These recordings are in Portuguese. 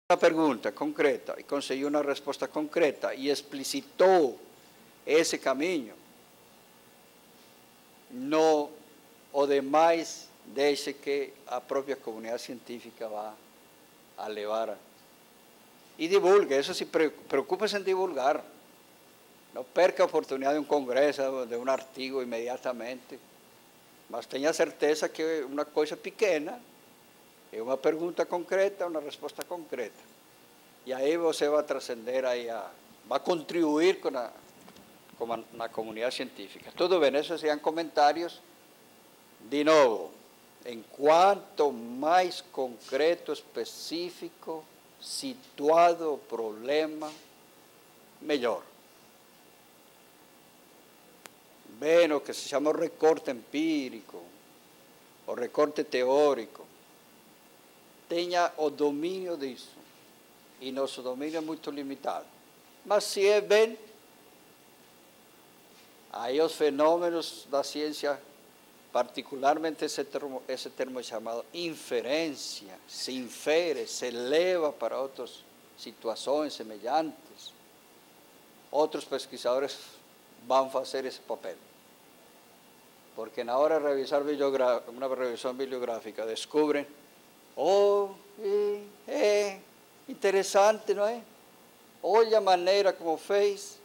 una pregunta concreta y consiguió una respuesta concreta y explicitó ese camino. No, o demais, deixe que a própria comunidade científica vá a levar. E divulgue, isso se preocupe-se em divulgar. Não perca a oportunidade de um congresso, de um artigo imediatamente, mas tenha certeza que é uma coisa pequena, é uma pergunta concreta, uma resposta concreta. E aí você vai transcender, aí vai contribuir na comunidade científica. Tudo bem, esses seriam comentários. De novo, enquanto mais concreto, específico, situado o problema, melhor. Bem, o que se chama o recorte empírico, o recorte teórico, tenha o domínio disso. E nosso domínio é muito limitado. Mas se é bem, aí os fenômenos da ciência, particularmente esse termo chamado inferência, se infere, se leva para outras situações semelhantes. Outros pesquisadores vão fazer esse papel. Porque na hora de revisar uma revisão bibliográfica, descobrem, é interessante, não é? Olha a maneira como fez,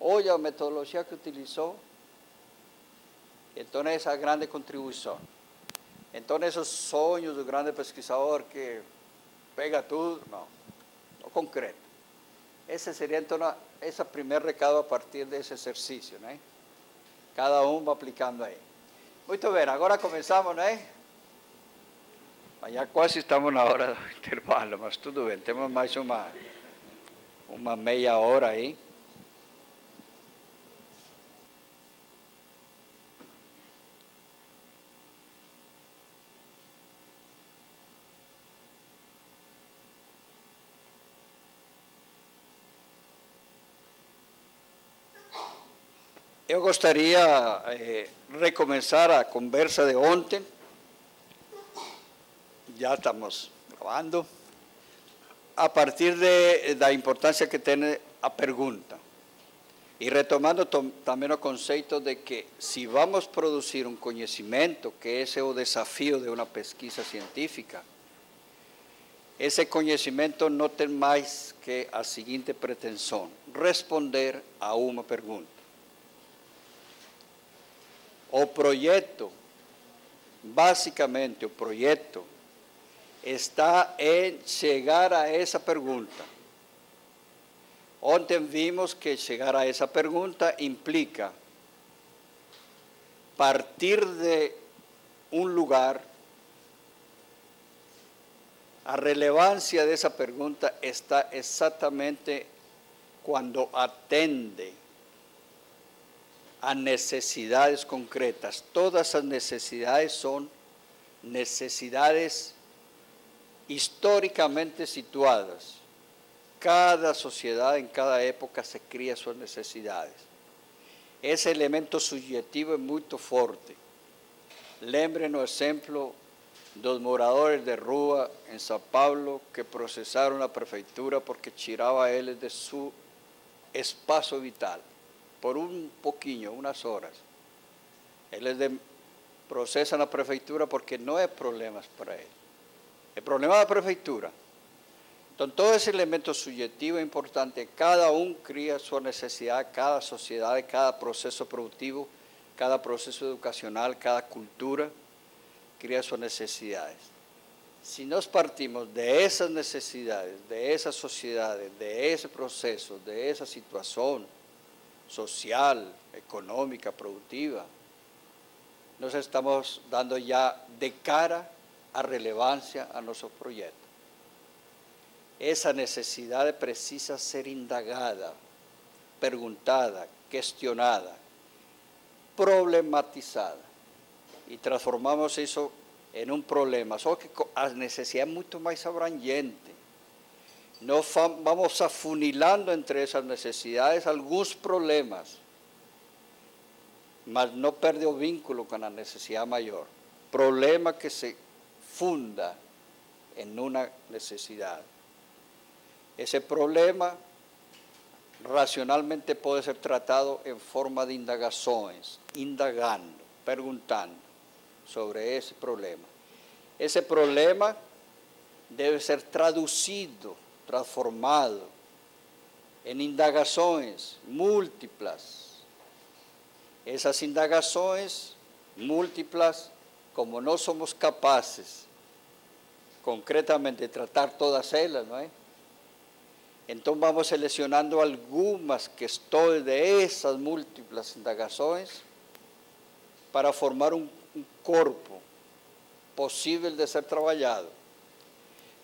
olha a metodologia que utilizou. Então, essa grande contribuição. Então, esses sonhos do grande pesquisador que pega tudo, não concreto. Esse seria, então, esse primeiro recado a partir desse exercício, né? Cada um vai aplicando aí. Muito bem, agora começamos, né? Já quase estamos na hora do intervalo, mas tudo bem, temos mais uma meia hora aí. Eu gostaria de recomeçar a conversa de ontem. Já estamos gravando. A partir da importância que tem a pergunta. E retomando também o conceito de que se vamos produzir um conhecimento, que esse é o desafio de uma pesquisa científica, esse conhecimento não tem mais que a seguinte pretensão: responder a uma pergunta. O projeto, basicamente o projeto, está em chegar a essa pergunta. Ontem vimos que chegar a essa pergunta implica partir de um lugar. A relevância dessa pergunta está exatamente quando atende a necessidades concretas. Todas as necessidades são necessidades historicamente situadas. Cada sociedade, em cada época, se cria suas necessidades. Esse elemento subjetivo é muito forte. Lembrem o exemplo dos moradores de rua em São Paulo que processaram a prefeitura porque tirava eles de seu espaço vital. Por um pouquinho, umas horas. Eles processam a prefeitura porque não é problemas para eles. É problema da prefeitura. Então, todo esse elemento subjetivo é importante. Cada um cria sua necessidade, cada sociedade, cada processo produtivo, cada processo educacional, cada cultura cria suas necessidades. Se nós partimos dessas necessidades, dessa sociedade, desse processo, dessa situação social, econômica, produtiva, nós estamos dando já de cara a relevância a nosso projeto. Essa necessidade precisa ser indagada, perguntada, questionada, problematizada. E transformamos isso em um problema. Só que a necessidade é muito mais abrangente. Nós vamos afunilando entre essas necessidades alguns problemas, mas não perde o vínculo com a necessidade maior. Problema que se funda em uma necessidade. Esse problema racionalmente pode ser tratado em forma de indagações, indagando, perguntando sobre esse problema. Esse problema deve ser traduzido, transformado em indagações múltiplas. Essas indagações múltiplas, como não somos capazes concretamente de tratar todas elas, não é? Então vamos selecionando algumas questões de essas múltiplas indagações para formar um corpo possível de ser trabalhado.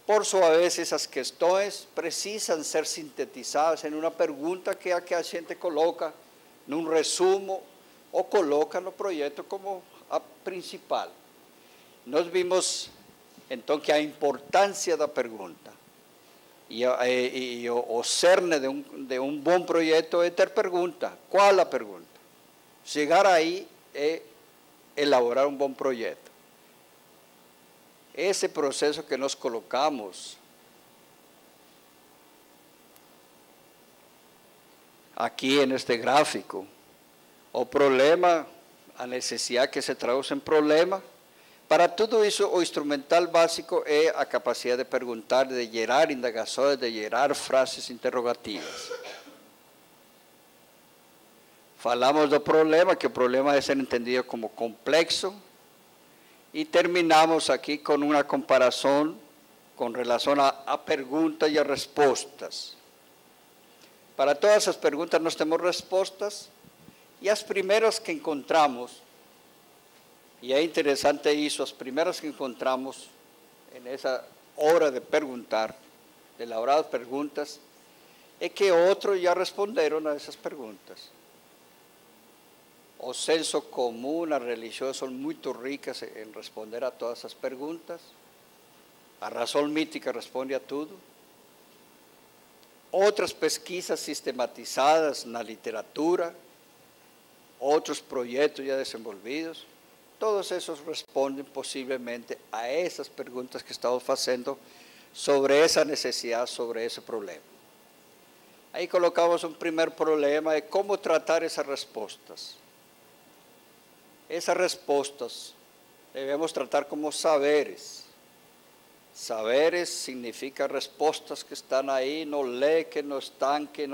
Por sua vez, essas questões precisam ser sintetizadas em uma pergunta que é a que a gente coloca num resumo ou coloca no projeto como a principal. Nós vimos, então, que a importância da pergunta e o cerne de um bom projeto é ter pergunta. Qual a pergunta? Chegar aí é elaborar um bom projeto. Esse processo que nós colocamos aqui neste gráfico, o problema, a necessidade que se traduz em problema, para tudo isso o instrumental básico é a capacidade de perguntar, de gerar indagações, de gerar frases interrogativas. Falamos do problema, que o problema deve ser entendido como complexo, e terminamos aqui com uma comparação com relação a perguntas e a respostas. Para todas as perguntas nós temos respostas, e as primeiras que encontramos, e é interessante isso, as primeiras que encontramos nessa hora de perguntar, de elaborar as perguntas, é que outros já responderam a essas perguntas. O senso comum, a religião são muito ricas em responder a todas as perguntas. A razão mítica responde a tudo. Outras pesquisas sistematizadas na literatura, outros projetos já desenvolvidos, todos esses respondem possivelmente a essas perguntas que estamos fazendo sobre essa necessidade, sobre esse problema. Aí colocamos um primeiro problema, é como tratar essas respostas. Essas respostas devemos tratar como saberes. Saberes significa respostas que estão aí no leque, no estanque,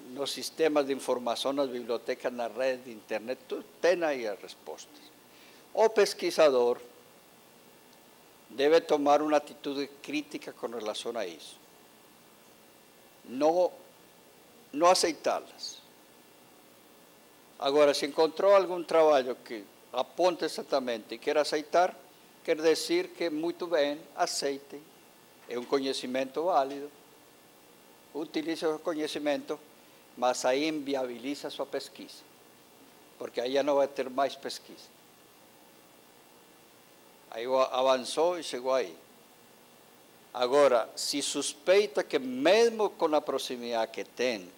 nos sistemas de informação, nas bibliotecas, na rede de internet, tudo tem aí as respostas. O pesquisador deve tomar uma atitude crítica com relação a isso. Não aceitá-las. Agora, se encontrou algum trabalho que aponta exatamente e quer aceitar, quer dizer que muito bem, aceitem. É um conhecimento válido. Utilize o conhecimento, mas aí inviabiliza a sua pesquisa, porque aí já não vai ter mais pesquisa. Aí avançou e chegou aí. Agora, se suspeita que mesmo com a proximidade que tem,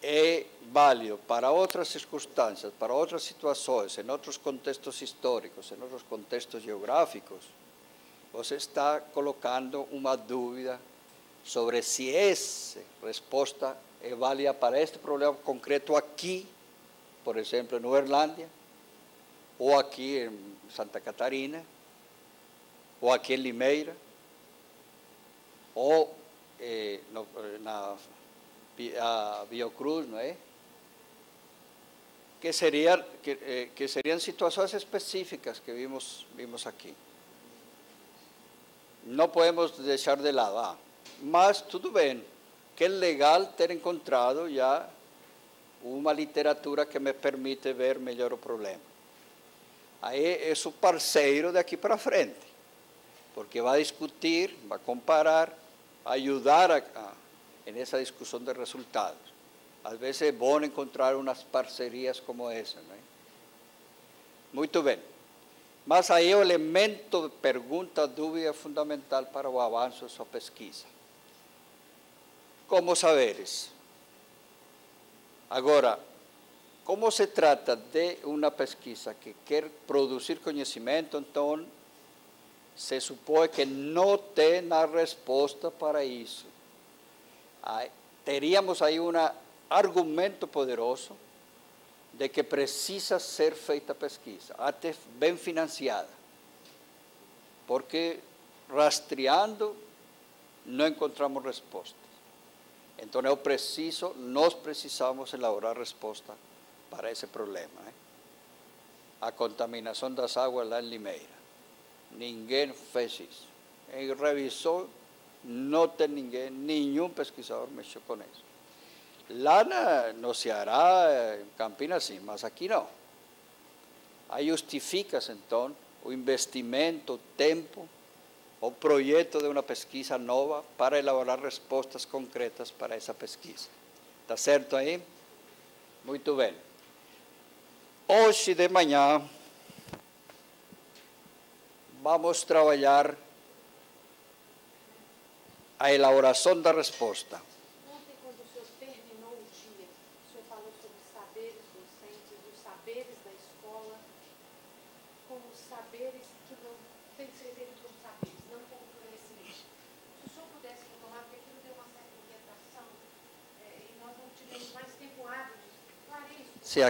é válido para outras circunstâncias, para outras situações, em outros contextos históricos, em outros contextos geográficos, você está colocando uma dúvida sobre se essa resposta é válida para este problema concreto aqui, por exemplo, em Uberlândia, ou aqui em Santa Catarina, ou aqui em Limeira, ou a Biocruz, não é? Que seriam situações específicas que vimos aqui. Não podemos deixar de lado, mas tudo bem, que é legal ter encontrado já uma literatura que me permite ver melhor o problema. Aí é o parceiro daqui para frente, porque vai discutir, vai comparar, vai ajudar nessa discussão de resultados. Às vezes é bom encontrar umas parcerias como essa, não é? Muito bem. Mas aí o elemento de pergunta, dúvida é fundamental para o avanço da sua pesquisa. Como saberes? Agora, como se trata de uma pesquisa que quer produzir conhecimento, então se supõe que não tem a resposta para isso. Teríamos aí um argumento poderoso de que precisa ser feita pesquisa, até bem financiada, porque rastreando não encontramos respostas. Então nós precisamos elaborar resposta para esse problema. A contaminação das águas lá em Limeira. Ninguém fez isso. Ele revisou, não tem ninguém, nenhum pesquisador mexeu com isso. Lá no Ceará, em Campinas, sim, mas aqui não. Aí justifica-se, então, o investimento, o tempo, o projeto de uma pesquisa nova para elaborar respostas concretas para essa pesquisa. Está certo aí? Muito bem. Hoje de manhã, vamos trabalhar a elaboração da resposta. Ontem, quando o senhor terminou o dia, o senhor falou sobre os saberes docentes, os saberes da escola, como saberes que não têm que ser feitos como saberes, não como conhecimento. Se o senhor pudesse retomar, porque aquilo deu uma certa inquietação, e nós não tivemos mais tempo hábil de clarear isso. Sim,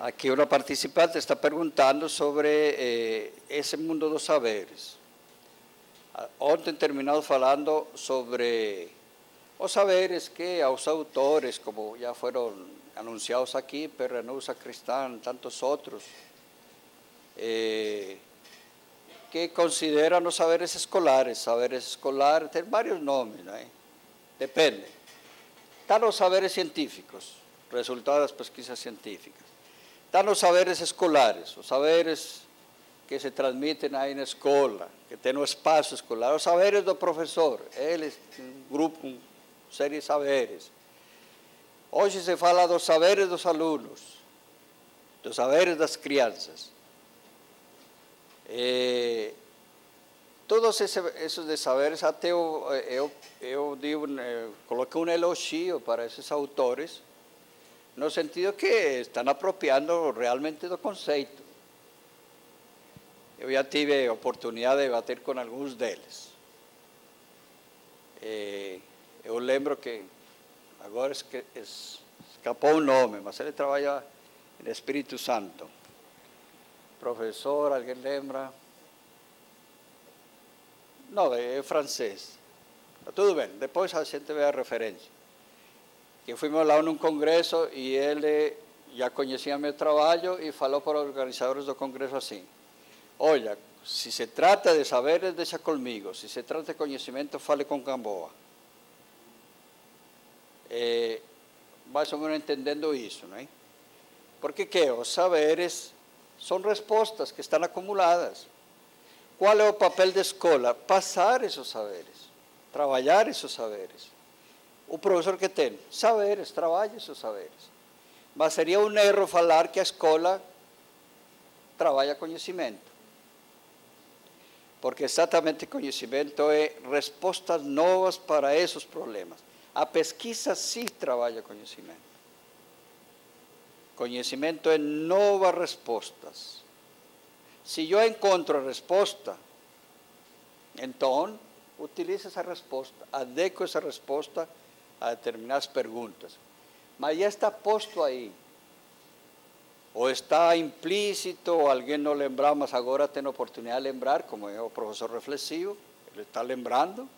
aqui uma participante está perguntando sobre esse mundo dos saberes. Ontem terminamos falando sobre os saberes que aos autores, como já foram anunciados aqui, Perrenú, Sacristán, tantos outros, que consideram os saberes escolares tem vários nomes, não é? Depende. Estão os saberes científicos, resultado das pesquisas científicas. Estão os saberes escolares, os saberes que se transmitem aí na escola, que tem no espaço escolar, os saberes do professor, eles, um grupo, uma série de saberes. Hoje se fala dos saberes dos alunos, dos saberes das crianças. Todos esses de saberes, até eu coloquei um elogio para esses autores, no sentido que estão apropriando realmente do conceito. Eu já tive a oportunidade de debater com alguns deles. Eu lembro que, agora escapou o nome, mas ele trabalha no Espírito Santo. Professor, alguém lembra? Não, é francês. Tudo bem, depois a gente vê a referência. Que fomos lá num congresso e ele já conhecia meu trabalho e falou para os organizadores do congresso assim: olha, se se trata de saberes, deixa comigo. Se se trata de conhecimento, fale com Gamboa. Mais ou menos entendendo isso, não é? Porque os saberes são respostas que estão acumuladas. Qual é o papel da escola? Passar esses saberes, trabalhar esses saberes. O professor que tem saberes, trabalha esses saberes. Mas seria um erro falar que a escola trabalha conhecimento. Porque exatamente conhecimento é respostas novas para esses problemas. A pesquisa sim trabalha conhecimento. Conhecimento é novas respostas. Se eu encontro a resposta, então utilizo essa resposta, adequo essa resposta a determinadas perguntas. Mas já está posto aí. Ou está implícito, ou alguém não lembrar, mas agora tem a oportunidade de lembrar, como é o professor reflexivo, ele está lembrando,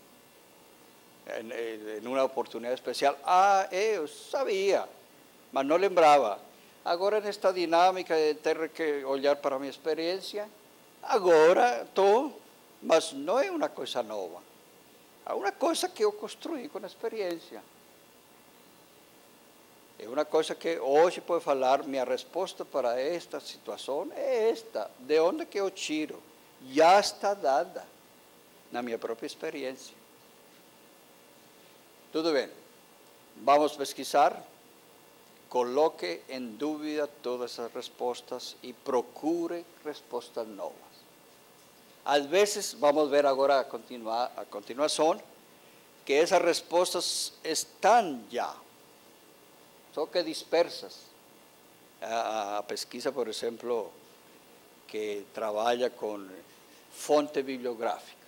em uma oportunidade especial. Eu sabia, mas não lembrava. Agora, nesta dinâmica de ter que olhar para a minha experiência, agora estou, mas não é uma coisa nova. É uma coisa que eu construí com a experiência. É uma coisa que hoje pode falar, minha resposta para esta situação é esta. De onde que eu tiro? Já está dada na minha própria experiência. Tudo bem. Vamos pesquisar. Coloque em dúvida todas as respostas e procure respostas novas. Às vezes, vamos ver agora a continuação, que essas respostas estão já, só que dispersas. A pesquisa, por exemplo, que trabalha com fonte bibliográfica.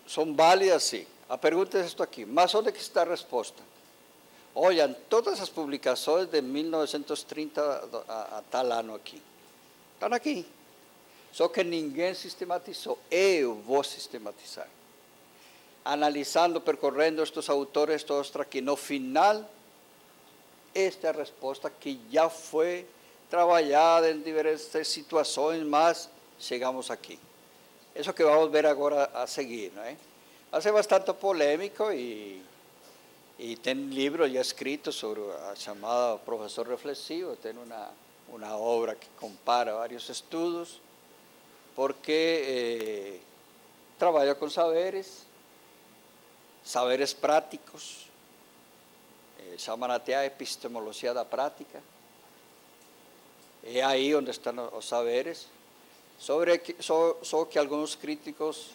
Son válidas, sí. A pergunta é isto aqui, mas onde que está a resposta? Olhem, todas as publicações de 1930 a tal ano aqui, estão aqui. Só que ninguém sistematizou. Eu vou sistematizar. Analisando, percorrendo estes autores todos aqui. No final, esta é a resposta que já foi trabalhada em diversas situações, mas chegamos aqui. Isso que vamos ver agora a seguir, não é? Vai ser bastante polêmico e tem livros já escritos sobre a chamada professor reflexivo, tem uma obra que compara vários estudos, porque trabalha com saberes práticos, chamam até a epistemologia da prática. É aí onde estão os saberes, só que alguns críticos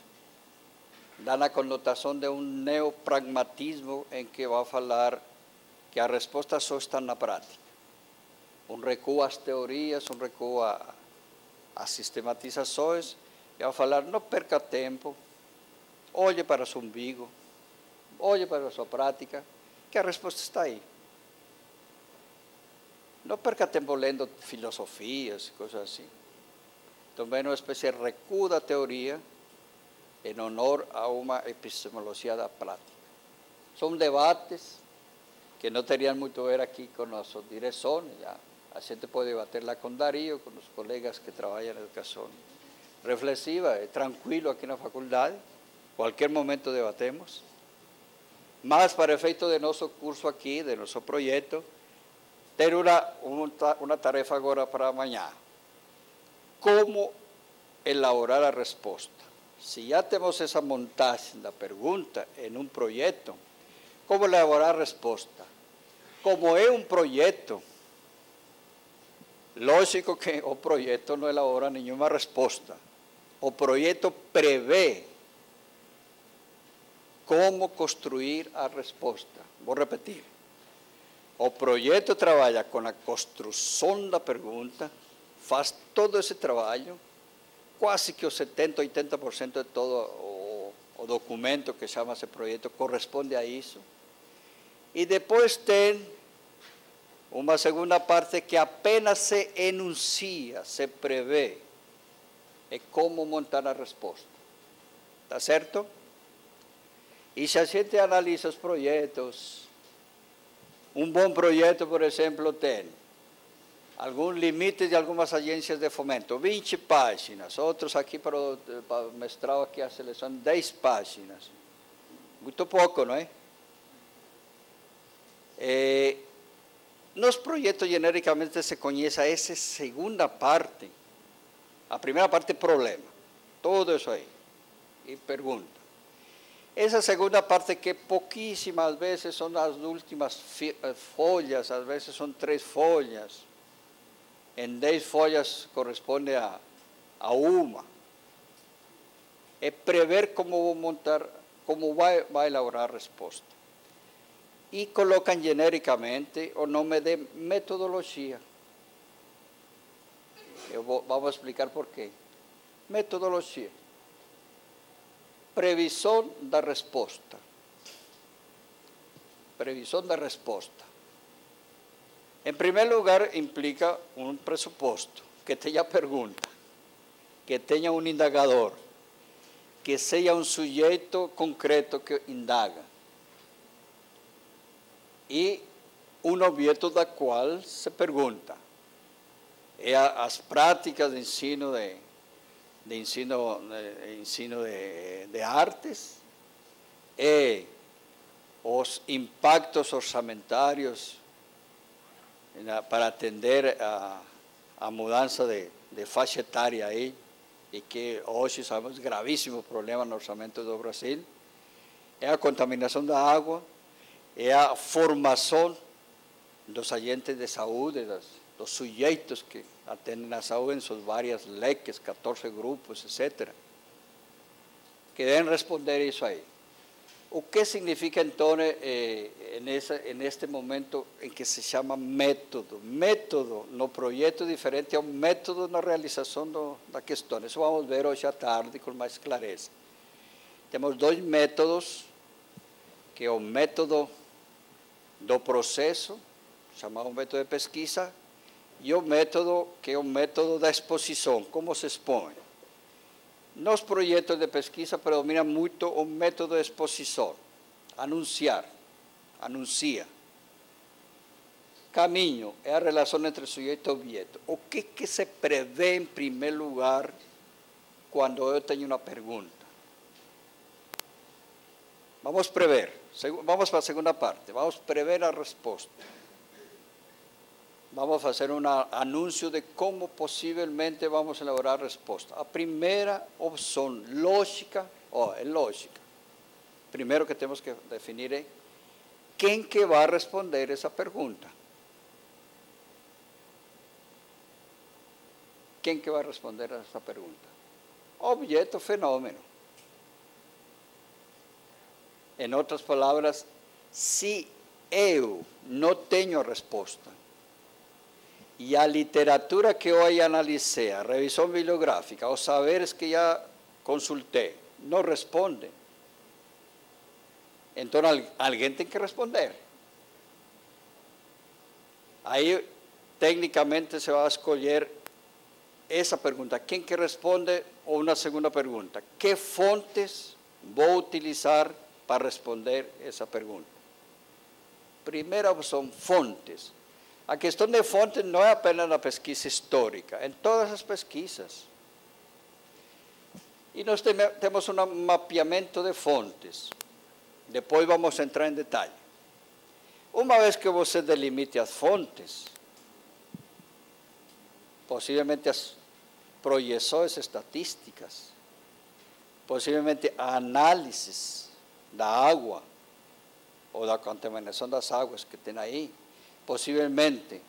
dão a conotação de um neopragmatismo em que vai falar que a resposta só está na prática. Um recuo às teorias, um recuo às sistematizações, e vai falar, não perca tempo, olhe para o seu umbigo, olhe para a sua prática, que a resposta está aí. Não perca tempo lendo filosofias e coisas assim. Também uma espécie de recuo da teoria em honor a uma epistemologia da prática. São debates que não teriam muito a ver aqui com nossas direções. A gente pode debater lá com Darío, com os colegas que trabalham na educação reflexiva, é tranquilo aqui na faculdade, qualquer momento debatemos. Mas, para efeito de nosso curso aqui, de nosso projeto, ter uma tarefa agora para amanhã. Como elaborar a resposta? Se já temos essa montagem da pergunta em um projeto, como elaborar a resposta? Como é um projeto, lógico que o projeto não elabora nenhuma resposta. O projeto prevê como construir a resposta. Vou repetir. O projeto trabalha com a construção da pergunta, faz todo esse trabalho, quase que o 70%, 80% de todo o documento que chama-se projeto corresponde a isso. E depois tem uma segunda parte que apenas se enuncia, se prevê, é como montar a resposta. Está certo? E se a gente analisa os projetos, um bom projeto, por exemplo, tem algum limite de algumas agências de fomento, 20 páginas, outros aqui para o mestrado, aqui a seleção, 10 páginas. Muito pouco, não é? Nos projetos, genericamente, se conhece essa segunda parte. A primeira parte é problema, tudo isso aí, e pergunta. Essa segunda parte, que pouquíssimas vezes são as últimas folhas, às vezes são 3 folhas, em 10 folhas corresponde a uma. É prever como vou montar, como vai elaborar a resposta. E colocam genericamente o nome de metodologia. Vamos explicar por quê. Metodologia. Previsão da resposta. Previsão da resposta. Em primeiro lugar, implica um pressuposto, que tenha pergunta, que tenha um indagador, que seja um sujeito concreto que indaga. E um objeto da qual se pergunta. É as práticas de ensino de artes, e os impactos orçamentários para atender a mudança de faixa etária aí, e que hoje sabemos gravíssimo problema no orçamento do Brasil, é a contaminação da água, é a formação dos agentes de saúde, dos sujeitos que atendem a saúde em suas várias leques, 14 grupos, etc., que devem responder isso aí. O que significa então en este momento em que se chama método? Método no projeto diferente é um método na realização da questão. Isso vamos ver hoje à tarde com mais clareza. Temos dois métodos, que é o método do processo, chamado método de pesquisa, e o método que é o método da exposição, como se expõe. Nos projetos de pesquisa predomina muito o método de exposição, anunciar, anuncia. Caminho é a relação entre sujeito e objeto. O que se prevê em primeiro lugar quando eu tenho uma pergunta? Vamos prever, vamos para a segunda parte, vamos prever a resposta. Vamos fazer um anúncio de como possivelmente vamos elaborar a resposta. A primeira opção, lógica, é lógica. Primeiro que temos que definir é quem que vai responder essa pergunta. Quem que vai responder essa pergunta? Objeto, fenômeno. Em outras palavras, se eu não tenho resposta, e a literatura que eu analisei, a revisão bibliográfica, os saberes que já consultei, não respondem, então alguém tem que responder. Aí, tecnicamente, se vai escolher essa pergunta, quem que responde, ou uma segunda pergunta, que fontes vou utilizar para responder essa pergunta? Primeira opção, fontes. A questão de fontes não é apenas na pesquisa histórica, em todas as pesquisas. E nós temos um mapeamento de fontes. Depois vamos entrar em detalhe. Uma vez que você delimite as fontes, possivelmente as projeções estatísticas, possivelmente a análises da água ou da contaminação das águas que tem aí, possivelmente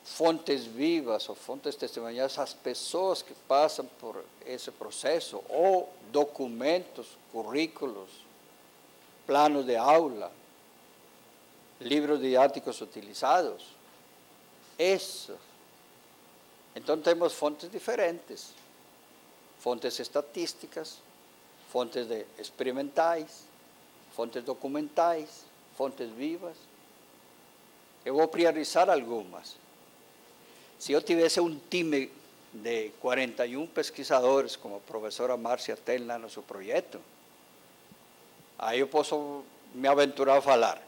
fontes vivas ou fontes testemunhais, as pessoas que passam por esse processo, ou documentos, currículos, planos de aula, livros didáticos utilizados. Isso. Então temos fontes diferentes, fontes estatísticas, fontes experimentais, fontes documentais, fontes vivas. Eu vou priorizar algumas. Se eu tivesse um time de 41 pesquisadores, como a professora Márcia tem lá no seu projeto, aí eu posso me aventurar a falar.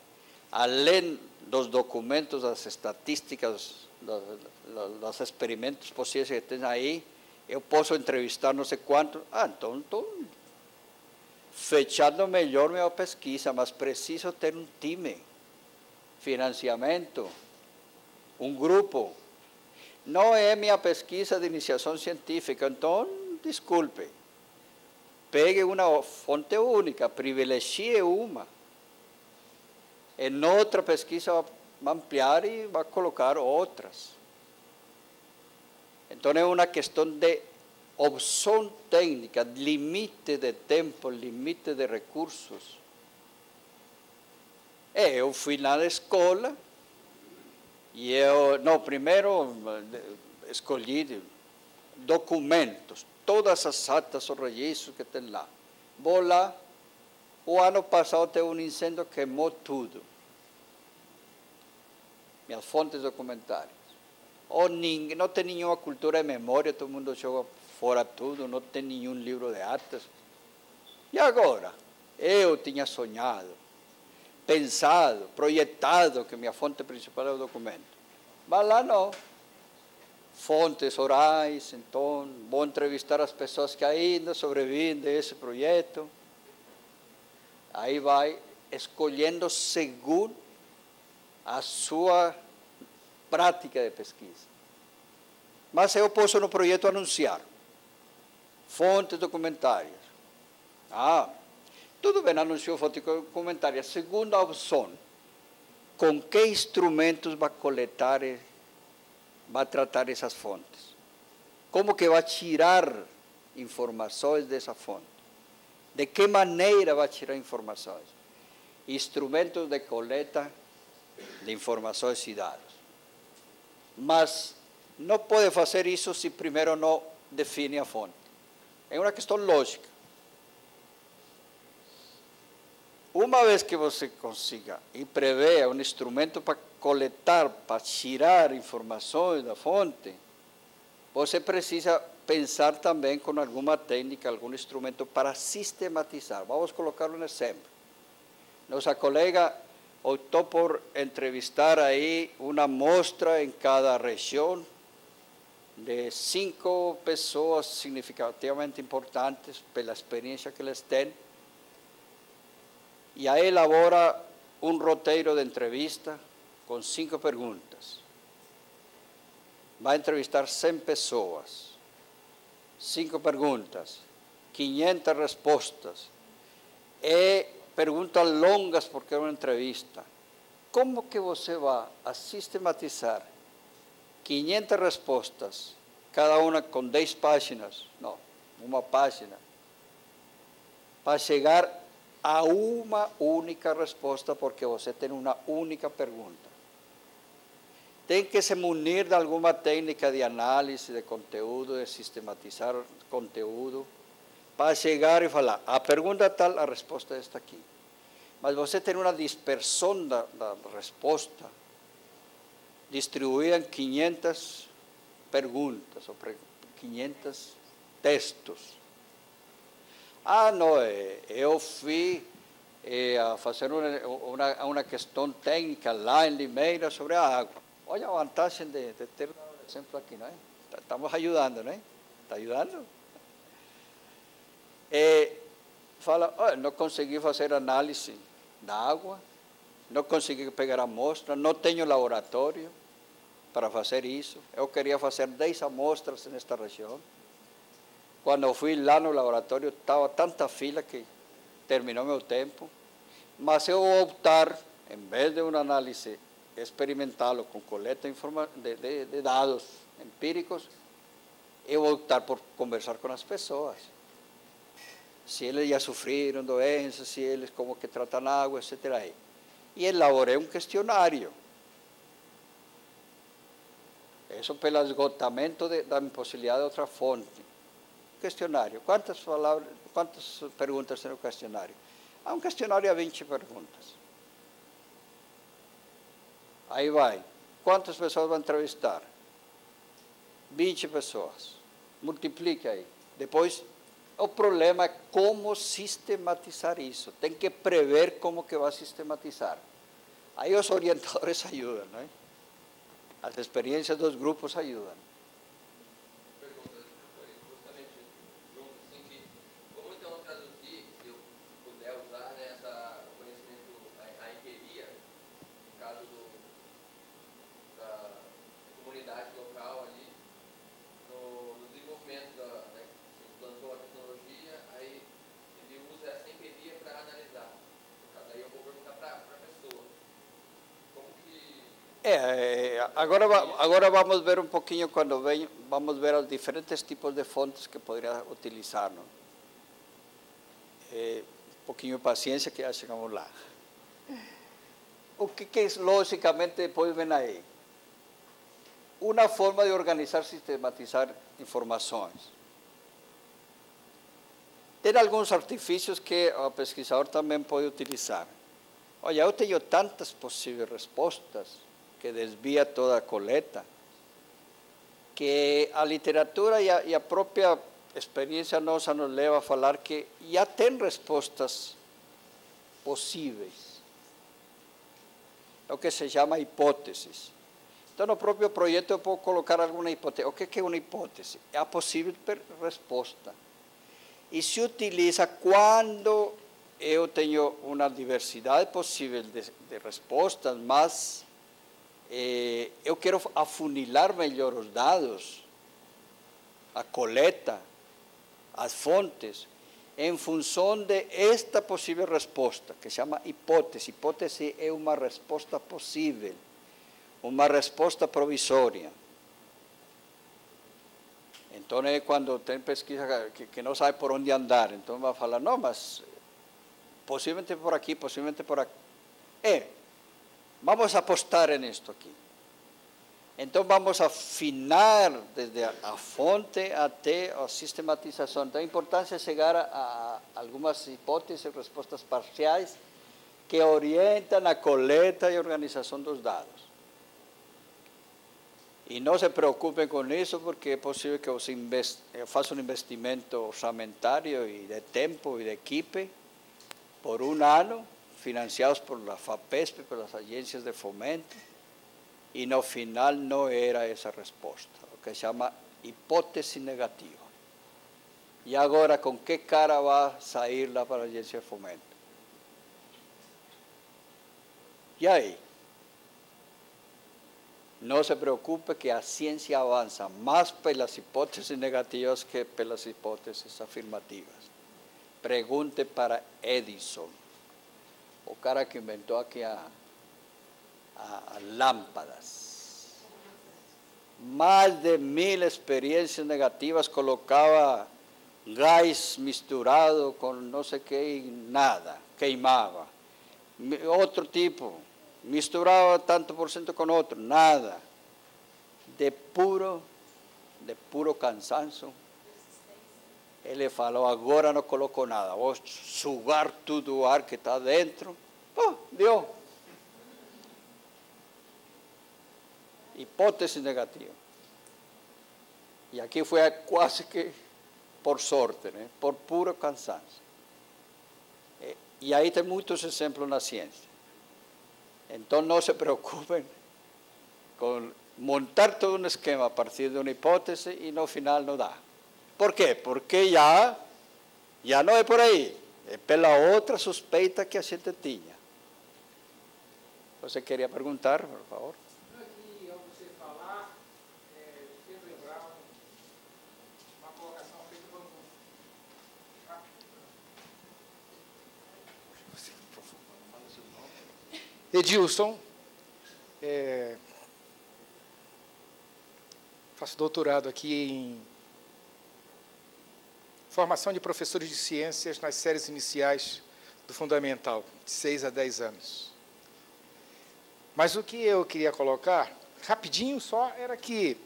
Além dos documentos, das estatísticas, dos experimentos possíveis que tem aí, eu posso entrevistar não sei quantos. Então estou fechando melhor minha pesquisa, mas preciso ter um time. Financiamento, um grupo. Não é minha pesquisa de iniciação científica, então, desculpe. Pegue uma fonte única, privilegie uma. Em outra pesquisa, vai ampliar e vai colocar outras. Então, é uma questão de opção técnica, limite de tempo, limite de recursos. Eu fui na escola e primeiro escolhi documentos, todas as atas, os registros que tem lá. Vou lá, o ano passado teve um incêndio que queimou tudo. Minhas fontes documentárias. Não tem nenhuma cultura de memória, todo mundo joga fora tudo, não tem nenhum livro de atas. E agora? Eu tinha sonhado, pensado, projetado que minha fonte principal é o documento. Mas lá não. Fontes orais, então, vou entrevistar as pessoas que ainda sobrevivem desse projeto. Aí vai escolhendo segundo a sua prática de pesquisa. Mas eu posso no projeto anunciar fontes documentárias. Tudo bem, anunciou fonte documentária. Segunda opção, com que instrumentos vai coletar, vai tratar essas fontes? Como que vai tirar informações dessa fonte? De que maneira vai tirar informações? Instrumentos de coleta de informações e dados. Mas não pode fazer isso se primeiro não define a fonte. É uma questão lógica. Uma vez que você consiga e prevê um instrumento para coletar, para tirar informações da fonte, você precisa pensar também com alguma técnica, algum instrumento para sistematizar. Vamos colocar um exemplo. Nossa colega optou por entrevistar aí uma amostra em cada região de 5 pessoas significativamente importantes pela experiência que eles têm, e aí elabora um roteiro de entrevista com 5 perguntas. Vai entrevistar 100 pessoas, 5 perguntas, 500 respostas, e perguntas longas porque é uma entrevista. Como que você vai a sistematizar 500 respostas, cada uma com 10 páginas, não, uma página, para chegar a uma única resposta, porque você tem uma única pergunta? Tem que se munir de alguma técnica de análise de conteúdo, de sistematizar conteúdo, para chegar e falar, a pergunta tal, a resposta está aqui. Mas você tem uma dispersão da resposta, distribuída em 500 perguntas, ou 500 textos. Ah, não, eu fui a fazer uma questão técnica lá em Limeira sobre a água. Olha a vantagem de ter um exemplo aqui, não é? Estamos ajudando, não é? ¿Está ajudando? Fala, oh, não consegui fazer análise da água, não consegui pegar amostra, não tenho laboratório para fazer isso. Eu queria fazer 10 amostras nesta região. Quando eu fui lá no laboratório, estava tanta fila que terminou meu tempo. Mas eu vou optar, em vez de uma análise experimental com coleta de dados empíricos, eu vou optar por conversar com as pessoas. Se eles já sofreram doenças, se eles como que tratam água, etc. E elaborei um questionário. Isso pelo esgotamento da impossibilidade de outra fonte. Questionário. Quantas perguntas tem no questionário? Há um questionário a 20 perguntas. Aí vai. Quantas pessoas vão entrevistar? 20 pessoas. Multiplica aí. Depois, o problema é como sistematizar isso. Tem que prever como que vai sistematizar. Aí os orientadores ajudam, não é? As experiências dos grupos ajudam. Agora vamos ver um pouquinho, quando venho, vamos ver os diferentes tipos de fontes que poderia utilizar, não? Um pouquinho de paciência que já chegamos lá. O que logicamente depois vem aí? Uma forma de organizar, sistematizar informações. Tem alguns artifícios que o pesquisador também pode utilizar. Olha, eu tenho tantas possíveis respostas que desvia toda a coleta, que a literatura e a própria experiência nossa nos leva a falar que já tem respostas possíveis, o que se chama hipóteses. Então, no próprio projeto eu posso colocar alguma hipótese. O que é uma hipótese? É a possível resposta. E se utiliza quando eu tenho uma diversidade possível de respostas, mas eu quero afunilar melhor os dados, a coleta, as fontes, em função de esta possível resposta, que se chama hipótese. Hipótese é uma resposta possível, uma resposta provisória. Entonces, cuando tem pesquisa que no sabe por dónde andar, entonces va a falar, no, mas posiblemente por aquí, posiblemente por aquí. Vamos a apostar en esto aquí. Então, vamos a afinar desde a fonte até a sistematização. Então, a importância é chegar a algumas hipóteses e respostas parciais que orientam a coleta e organização dos dados. E não se preocupem com isso, porque é possível que faça um investimento orçamentário e de tempo e de equipe por um ano, financiados por la FAPESP, pelas agências de fomento, e no final não era essa resposta, o que se chama hipótese negativa. E agora, com que cara vai sair lá para a agência de fomento? E aí? Não se preocupe que a ciência avança mais pelas hipóteses negativas que pelas hipóteses afirmativas. Pergunte para Edison, o cara que inventou aqui as lâmpadas. Mais de 1000 experiências negativas, colocava gás misturado com não sei o que e nada, queimava. Outro tipo, misturava tanto por cento com outro, nada. De puro cansaço, ele falou, agora não coloco nada, vou sugar tudo o ar que está dentro. Deu. Hipótese negativa. E aqui foi quase que por sorte, né? Por puro cansaço. E aí tem muitos exemplos na ciência. Então não se preocupem com montar todo um esquema a partir de uma hipótese e no final não dá. Por quê? Porque já não é por aí, é pela outra suspeita que a gente tinha. Você queria perguntar, por favor? Edilson, faço doutorado aqui em formação de professores de ciências nas séries iniciais do Fundamental, de 6 a 10 anos. Mas o que eu queria colocar, rapidinho só, era que,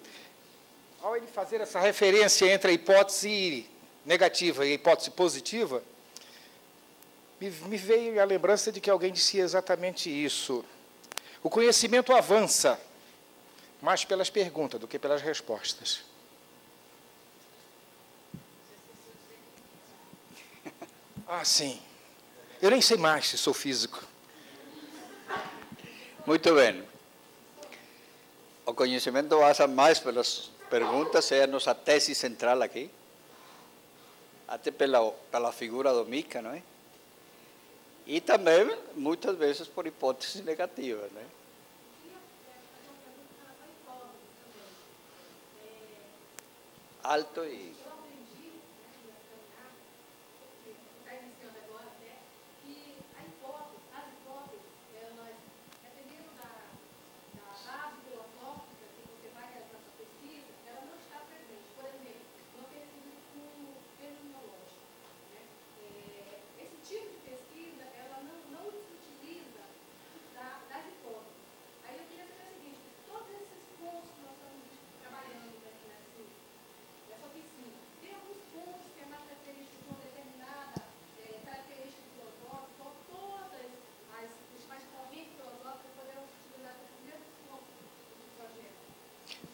ao ele fazer essa referência entre a hipótese negativa e a hipótese positiva, me veio a lembrança de que alguém disse exatamente isso. O conhecimento avança mais pelas perguntas do que pelas respostas. Ah, sim. Eu nem sei mais se sou físico. Muito bem. O conhecimento avança mais pelas perguntas, é a nossa tese central aqui, até pela figura do Mika, não é? E também, muitas vezes, por hipóteses negativas, né? Alto e...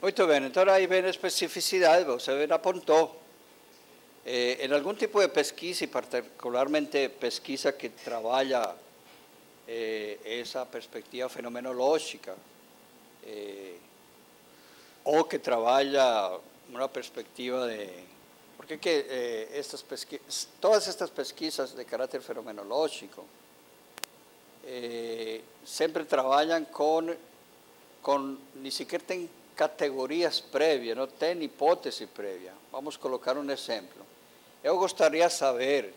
Muito bem, então aí vem a especificidade, você apontou. Em algum tipo de pesquisa, e particularmente pesquisa que trabalha essa perspectiva fenomenológica, ou que trabalha uma perspectiva de... Porque todas estas pesquisas de caráter fenomenológico sempre trabalham com ni sequer tem categorias prévias, não tem hipótese prévia. Vamos colocar um exemplo. Eu gostaria de saber,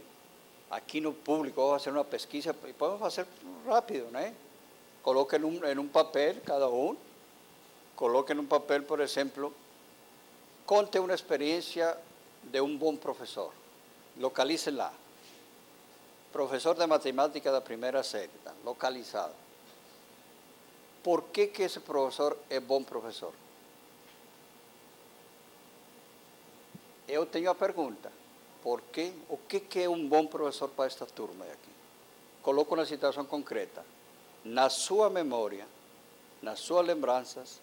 aqui no público, vamos fazer uma pesquisa, e podemos fazer rápido, né? Coloquem em um papel, cada um, coloquem em um papel, por exemplo, conte una experiencia de un buen profesor. Localícenla. Profesor de matemática de primera serie, localizado. ¿Por qué que ese profesor es buen profesor? Eu tenho a pergunta. Por quê? O que é um bom professor para esta turma aqui? Coloco uma situação concreta. Na sua memória, nas suas lembranças,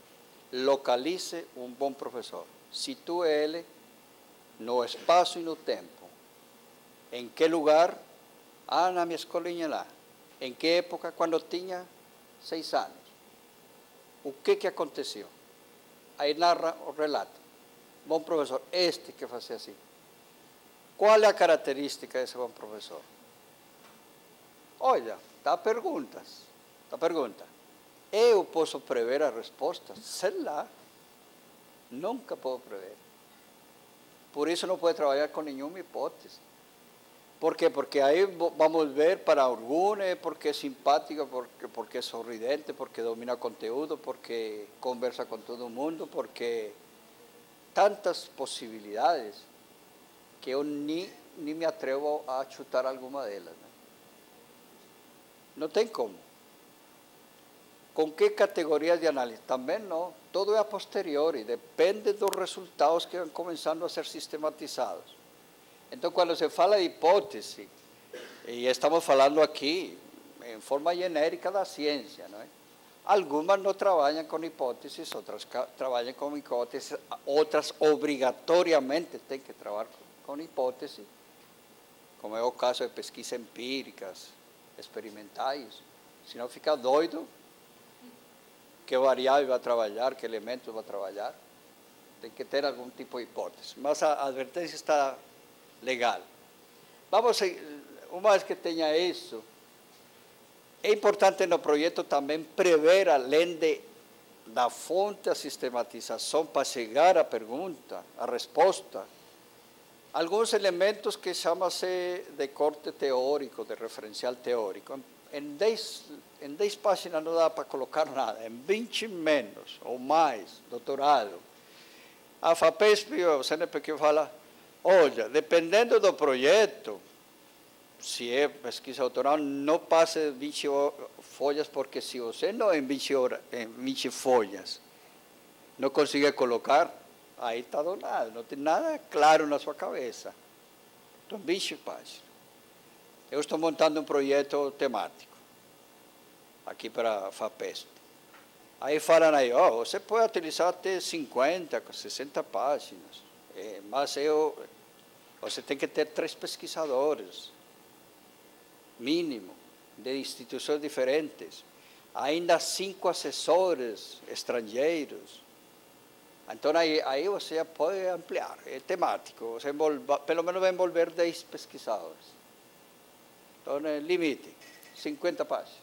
localize um bom professor. Situe ele no espaço e no tempo. Em que lugar? Ah, na minha escolinha lá. Em que época? Quando tinha 6 anos. O que aconteceu? Aí narra o relato. Bom professor, este que fazia assim. Qual é a característica desse bom professor? Olha, dá perguntas. Dá pergunta. Eu posso prever a resposta? Sei lá. Nunca posso prever. Por isso não pode trabalhar com nenhuma hipótese. ¿Por quê? Porque aí vamos ver para alguns, porque é simpática, porque é sorridente, porque domina conteúdo, porque conversa com todo mundo, porque tantas possibilidades que eu nem me atrevo a chutar alguma delas. Não tem como. Com que categoria de análise? Também não. Todo é a posteriori, depende dos resultados que vão começando a ser sistematizados. Então, quando se fala de hipótese, e estamos falando aqui em forma genérica da ciência, não é? Algumas não trabalham com hipóteses, outras trabalham com hipóteses, outras obrigatoriamente têm que trabalhar com hipóteses, como é o caso de pesquisas empíricas, experimentais. Senão fica doido, que variável vai trabalhar, que elemento vai trabalhar. Tem que ter algum tipo de hipótese. Mas a advertência está legal. Vamos, uma vez que tenha isso, é importante no projeto também prever, além da fonte, a sistematização para chegar à pergunta, à resposta, alguns elementos que chamam-se de corte teórico, de referencial teórico. Em 10 páginas não dá para colocar nada, em 20 menos ou mais, doutorado. A FAPESP, o CNPq fala, olha, dependendo do projeto, se é pesquisa doutoral, não passe 20 folhas, porque se você não em 20 folhas não conseguir colocar, aí está donado, não tem nada claro na sua cabeça. Então, 20 páginas. Eu estou montando um projeto temático, aqui para a FAPESP. Aí falam aí, você pode utilizar até 50, 60 páginas, mas você tem que ter 3 pesquisadores, mínimo, de instituições diferentes, ainda 5 assessores estrangeiros. Então, aí você pode ampliar, é temático, você pelo menos vai envolver 10 pesquisadores. Então, limite, 50 páginas.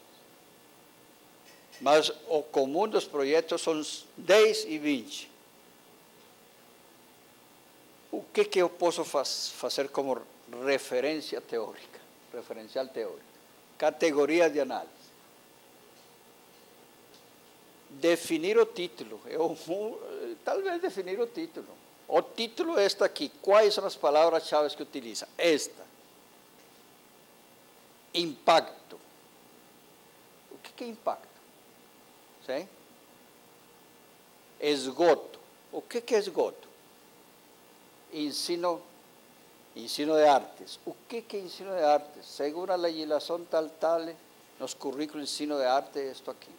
Mas o comum dos projetos são 10 e 20. O que eu posso fazer como referência teórica? Referencial teórico. Categoria de análise. Definir o título. Talvez definir o título. O título é este aqui. Quais são as palavras-chave que utiliza? Esta. Impacto. O que é impacto? Sim? Esgoto. O que é esgoto? Ensino de artes. O que é ensino de artes? Segundo a legislação tal, nos currículos de ensino de arte, isto aqui.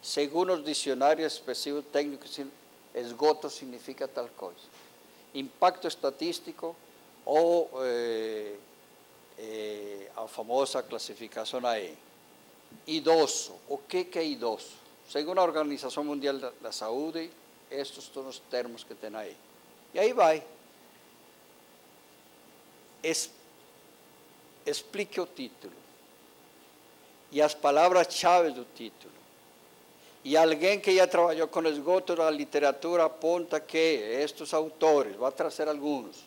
Segundo os dicionários específicos técnicos, esgoto significa tal coisa. Impacto estatístico ou a famosa classificação aí. Idoso. O que é idoso? Segundo a Organização Mundial da Saúde, estes são os termos que tem aí. E aí vai. Explique o título. E as palavras-chave do título. E alguém que já trabalhou com esgoto da literatura aponta que estes autores, vai trazer alguns.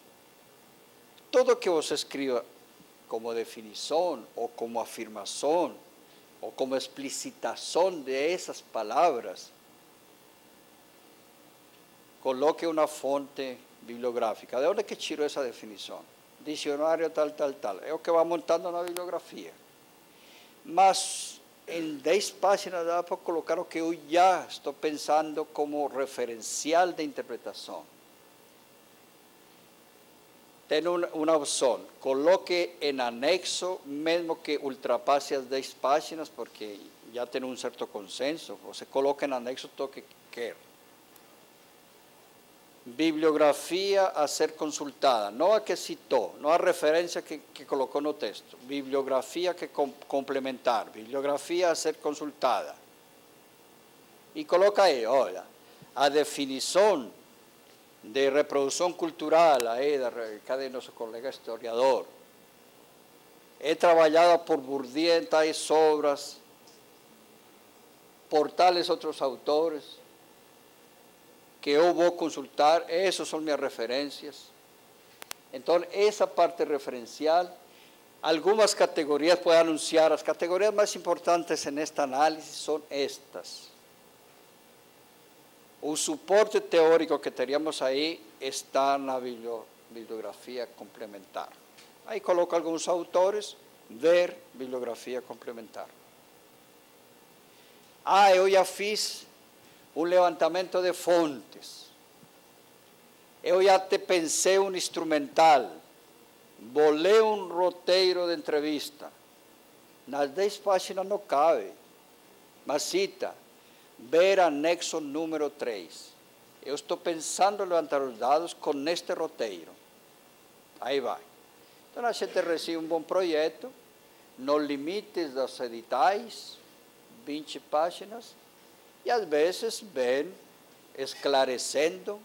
Tudo que você escreva como definição, ou como afirmação, ou como explicitação de essas palavras, coloque uma fonte bibliográfica. ¿De dónde que tirou essa definição? Dicionário tal, tal, tal. É o que vai montando na bibliografia. Mas em 10 páginas dá para colocar o que eu já estou pensando como referencial de interpretação. Tem uma opção, coloque em anexo, mesmo que ultrapasse as 10 páginas, porque já tem um certo consenso, você coloca em anexo tudo o que quer. Bibliografia a ser consultada, não a que citou, não a referência que colocou no texto, bibliografia que complementar, bibliografia a ser consultada. E coloca aí, olha, a definição de reprodução cultural, aí, cada nosso colega historiador, é trabalhada por Bourdieu em tais obras, por tales outros autores, que eu vou consultar, essas são minhas referências. Então, essa parte referencial, algumas categorias, pode anunciar, as categorias mais importantes nesta análise são estas. O suporte teórico que teríamos aí está na bibliografia complementar. Aí coloco alguns autores, ver bibliografia complementar. Eu já fiz um levantamento de fontes. Eu já te pensei um instrumental. Vou ler um roteiro de entrevista. Nas 10 páginas não cabe. Mas cita, ver anexo número 3. Eu estou pensando em levantar os dados com este roteiro. Aí vai. Então a gente recebe um bom projeto, nos limites dos editais, 20 páginas, e às vezes vem esclarecendo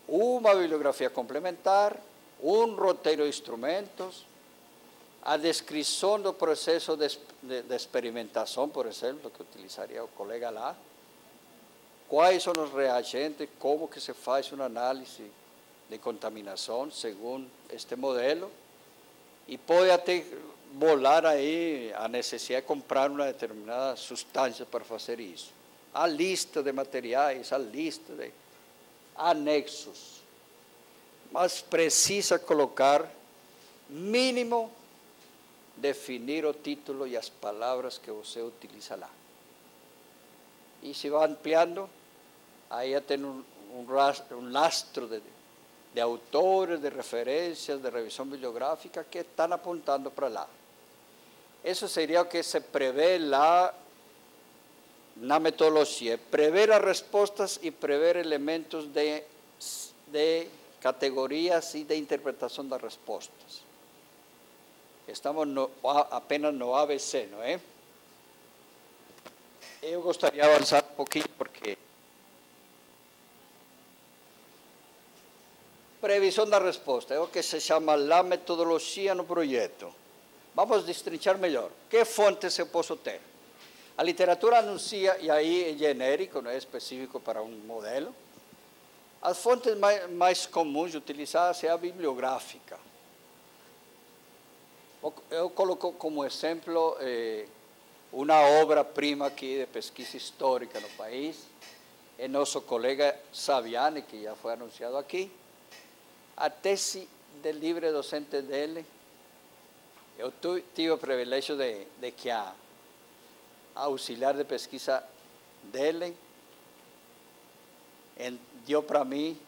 uma bibliografia complementar, um roteiro de instrumentos, a descrição do processo de experimentação, por exemplo, que utilizaria o colega lá, quais são os reagentes, como que se faz uma análise de contaminação segundo este modelo, e pode até bolar aí a necessidade de comprar uma determinada substância para fazer isso. A lista de materiais, a lista de anexos, mas precisa colocar, mínimo, definir o título e as palavras que você utiliza lá. E se vai ampliando, aí já tem um lastro de autores, de referências, de revisão bibliográfica que estão apontando para lá. Isso seria o que se prevê lá na metodologia, prever as respostas e prever elementos de categorias e de interpretação das respostas. Estamos apenas no ABC, não é? Eu gostaria de avançar um pouquinho, porque previsão da resposta é o que se chama a metodologia no projeto. Vamos destrinchar melhor. Que fontes eu posso ter? A literatura anuncia, e aí é genérico, não é específico para um modelo, as fontes mais comuns utilizadas é a bibliográfica. Eu coloco como exemplo uma obra-prima aqui de pesquisa histórica no país, é nosso colega Saviani, que já foi anunciado aqui, a tese de livre docente dele. Eu tive o privilégio de que a auxiliar de pesquisa dele deu para mim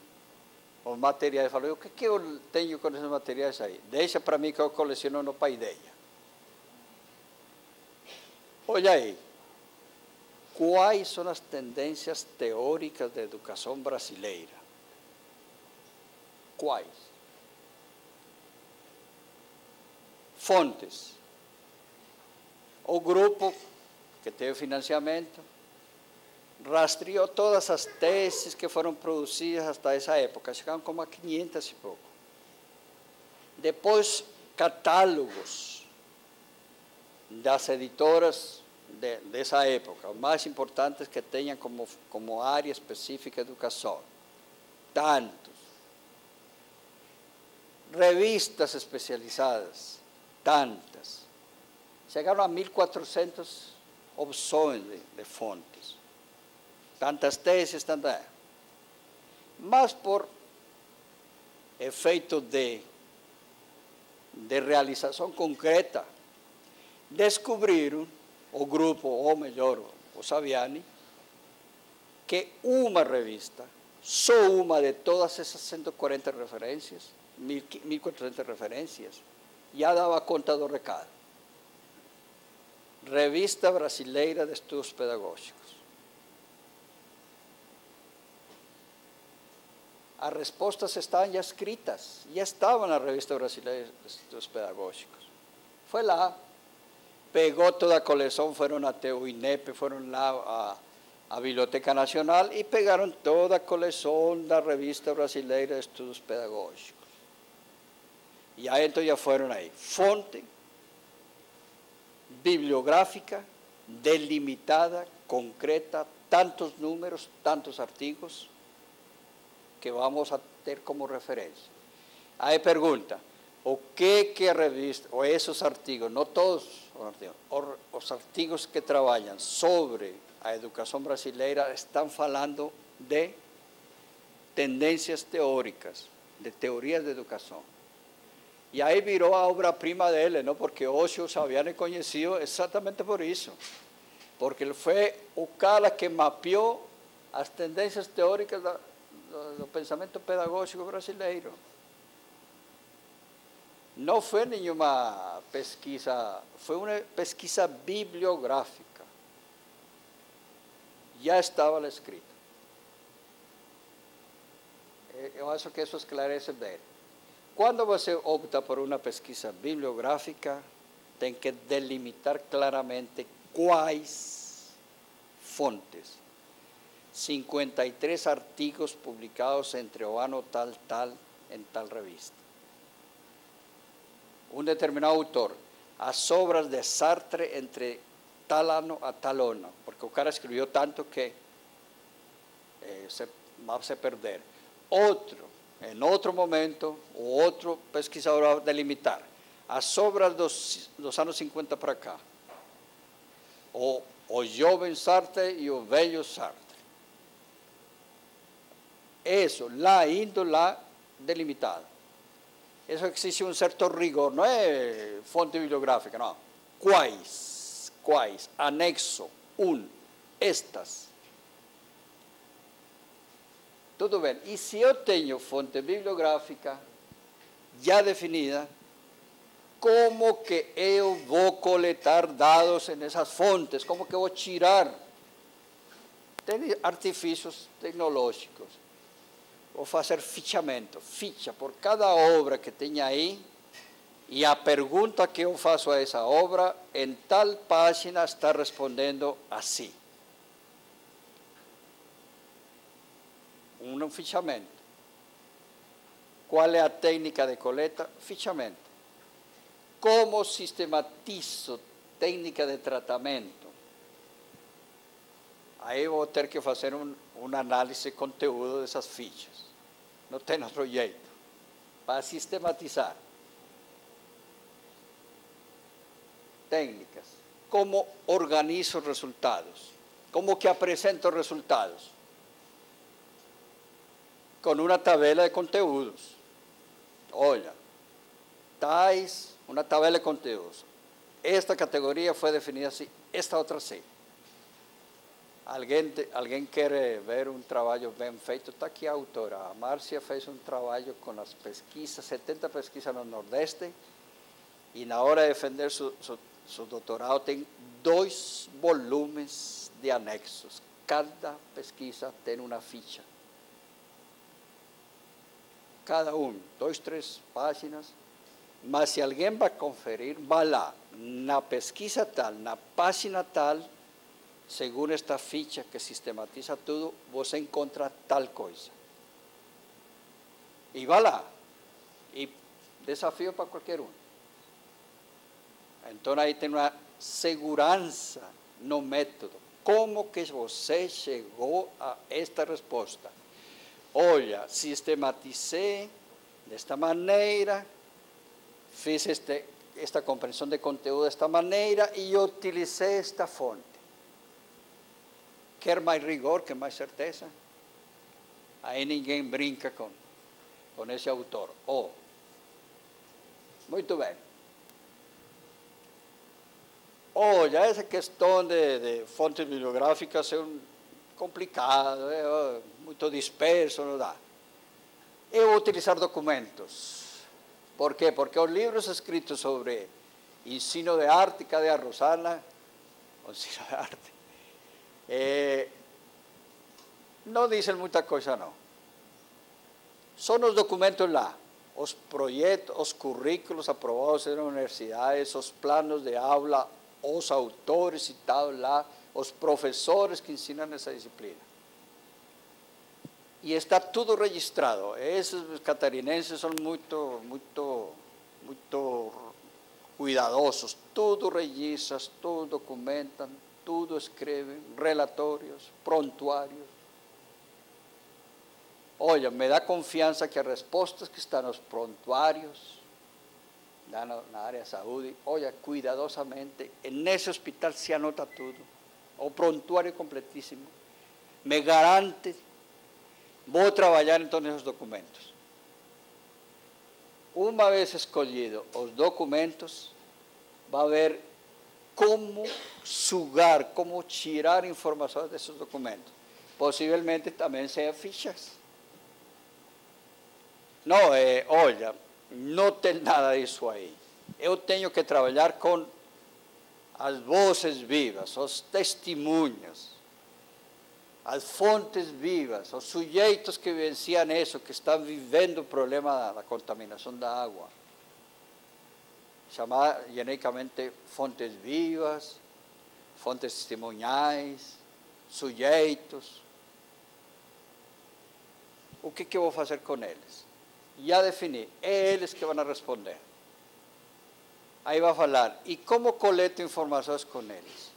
os materiais, falou, o que eu tenho com esses materiais aí? Deixa para mim que eu coleciono no Paideia. Olha aí, quais são as tendências teóricas da educação brasileira? Quais? Fontes. O grupo que teve financiamento rastreou todas as teses que foram produzidas até essa época, chegaram como a 500 e pouco. Depois, catálogos das editoras dessa época, os mais importantes que tenham como área específica de educação. Tantos. Revistas especializadas, tantas. Chegaram a 1.400 opções de fontes. Tantas teses, tantas. Mas por efeito de realização concreta, descobriram, o grupo, ou melhor, o Saviani, que uma revista, só uma de todas essas 140 referências, 1.400 referências, já dava conta do recado. Revista Brasileira de Estudos Pedagógicos. As respostas estavam já escritas, já estavam na Revista Brasileira de Estudos Pedagógicos. Foi lá, pegou toda a coleção, foram até o INEP, foram lá à Biblioteca Nacional e pegaram toda a coleção da Revista Brasileira de Estudos Pedagógicos. E aí então já foram aí. Fonte bibliográfica, delimitada, concreta, tantos números, tantos artigos, que vamos a ter como referência. Aí pergunta, o que a revista, ou esses artigos, não todos os artigos que trabalham sobre a educação brasileira estão falando de tendências teóricas, de teorias de educação. E aí virou a obra-prima dele, não? Porque hoje o Saviani é conhecido exatamente por isso. Porque ele foi o cara que mapeou as tendências teóricas do pensamento pedagógico brasileiro. Não foi nenhuma pesquisa, foi uma pesquisa bibliográfica. Já estava lá escrito. Eu acho que isso esclarece bem. Quando você opta por uma pesquisa bibliográfica, tem que delimitar claramente quais fontes. 53 artigos publicados entre o ano tal, em tal revista. Um determinado autor, as obras de Sartre entre tal ano a tal ano, porque o cara escreveu tanto que vai se perder. Outro, em outro momento, o outro pesquisador vai delimitar as obras dos anos 50 para cá. O jovem Sartre e o velho Sartre. Isso, lá indo lá delimitado. Isso existe um certo rigor, não é fonte bibliográfica, não. Quais, anexo, estas. Tudo bem. E se eu tenho fonte bibliográfica já definida, como que eu vou coletar dados nessas fontes? Como que eu vou tirar? Tem artifícios tecnológicos. Vou fazer fichamento, ficha por cada obra que tenha aí, e a pergunta que eu faço a essa obra, em tal página está respondendo assim. Um fichamento. Qual é a técnica de coleta? Fichamento. Como sistematizo técnica de tratamento? Aí vou ter que fazer uma análise de conteúdo dessas fichas. Não tem outro jeito. Para sistematizar. Técnicas. Como organizo os resultados? Como que apresento os resultados? Com uma tabela de conteúdos. Olha, tais, uma tabela de conteúdos. Esta categoria foi definida assim, esta outra assim. Alguém quer ver um trabalho bem feito? Está aqui a autora. A Márcia fez um trabalho com as pesquisas, 70 pesquisas no Nordeste, e na hora de defender seu doutorado tem 2 volumes de anexos. Cada pesquisa tem uma ficha. Cada 2, 3 páginas. Mas se alguém vai conferir, vai lá, na pesquisa tal, na página tal, segundo esta ficha que sistematiza tudo, você encontra tal coisa. E vai lá. E desafio para qualquer um. Então aí tem uma segurança no método. Como que você chegou a esta resposta? Olha, sistematizei desta maneira, fiz esta compreensão de conteúdo desta maneira e utilizei esta fonte. Quer mais rigor, quer mais certeza? Aí ninguém brinca com esse autor. Oh, muito bem. Olha, essa questão de fontes bibliográficas é complicado, muito disperso, não dá. Eu vou utilizar documentos. Por quê? Porque os livros escritos sobre ensino de arte, cadê a Rosana? O ensino de arte. Não dizem muita coisa, não. São os documentos lá, os projetos, os currículos aprovados nas universidades, os planos de aula, os autores citados lá, os professores que ensinam essa disciplina. E está tudo registrado. Esses catarinenses são muito cuidadosos. Tudo registram, tudo documentam, tudo escrevem, relatórios, prontuários. Olha, me dá confiança que as respostas que estão nos prontuários, na área de saúde, olha, cuidadosamente, nesse hospital se anota tudo. O prontuário completíssimo. Me garante. Vou trabalhar então nesses documentos. Uma vez escolhidos os documentos, vai ver como sugar, como tirar informações desses documentos. Possivelmente também sejam fichas. Não, olha, não tem nada disso aí. Eu tenho que trabalhar com as vozes vivas, os testemunhos, as fontes vivas, os sujeitos que vivenciam isso, que estão vivendo o problema da contaminação da água. Chamar genericamente fontes vivas, fontes testemunhais, sujeitos. O que eu vou fazer com eles? Já defini, é eles que vão responder. Aí vai falar, e como coleto informações com eles?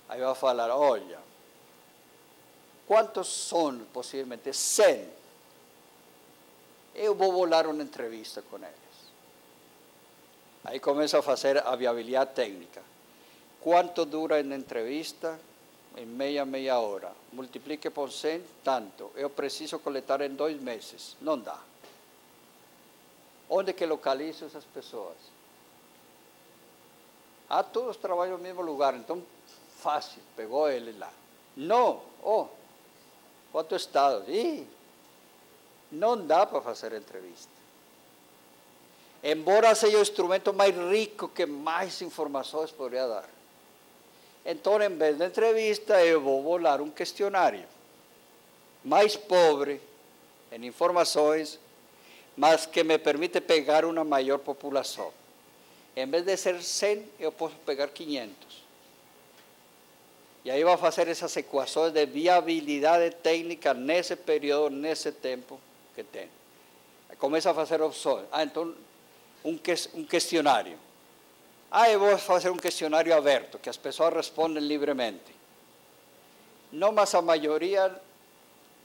Aí vai falar, olha, quantos são, possivelmente? 100. Eu vou bolar uma entrevista com eles. Aí começa a fazer a viabilidade técnica. Quanto dura a entrevista? Em meia hora. Multiplique por 100, tanto. Eu preciso coletar em 2 meses. Não dá. Onde que localizo essas pessoas? Todos trabalham no mesmo lugar, então fácil, pegou ele lá. Não, quantos estados? Não dá para fazer entrevista. Embora seja o instrumento mais rico que mais informações poderia dar. Então, em vez de entrevista, eu vou bolar um questionário mais pobre em informações, mas que me permite pegar uma maior população. Em vez de ser 100, eu posso pegar 500. E aí vai fazer essas equações de viabilidade técnica nesse período, nesse tempo que tem. Começa a fazer opções. Então, um questionário. Eu vou fazer um questionário aberto, que as pessoas respondem livremente. Não, mas a maioria,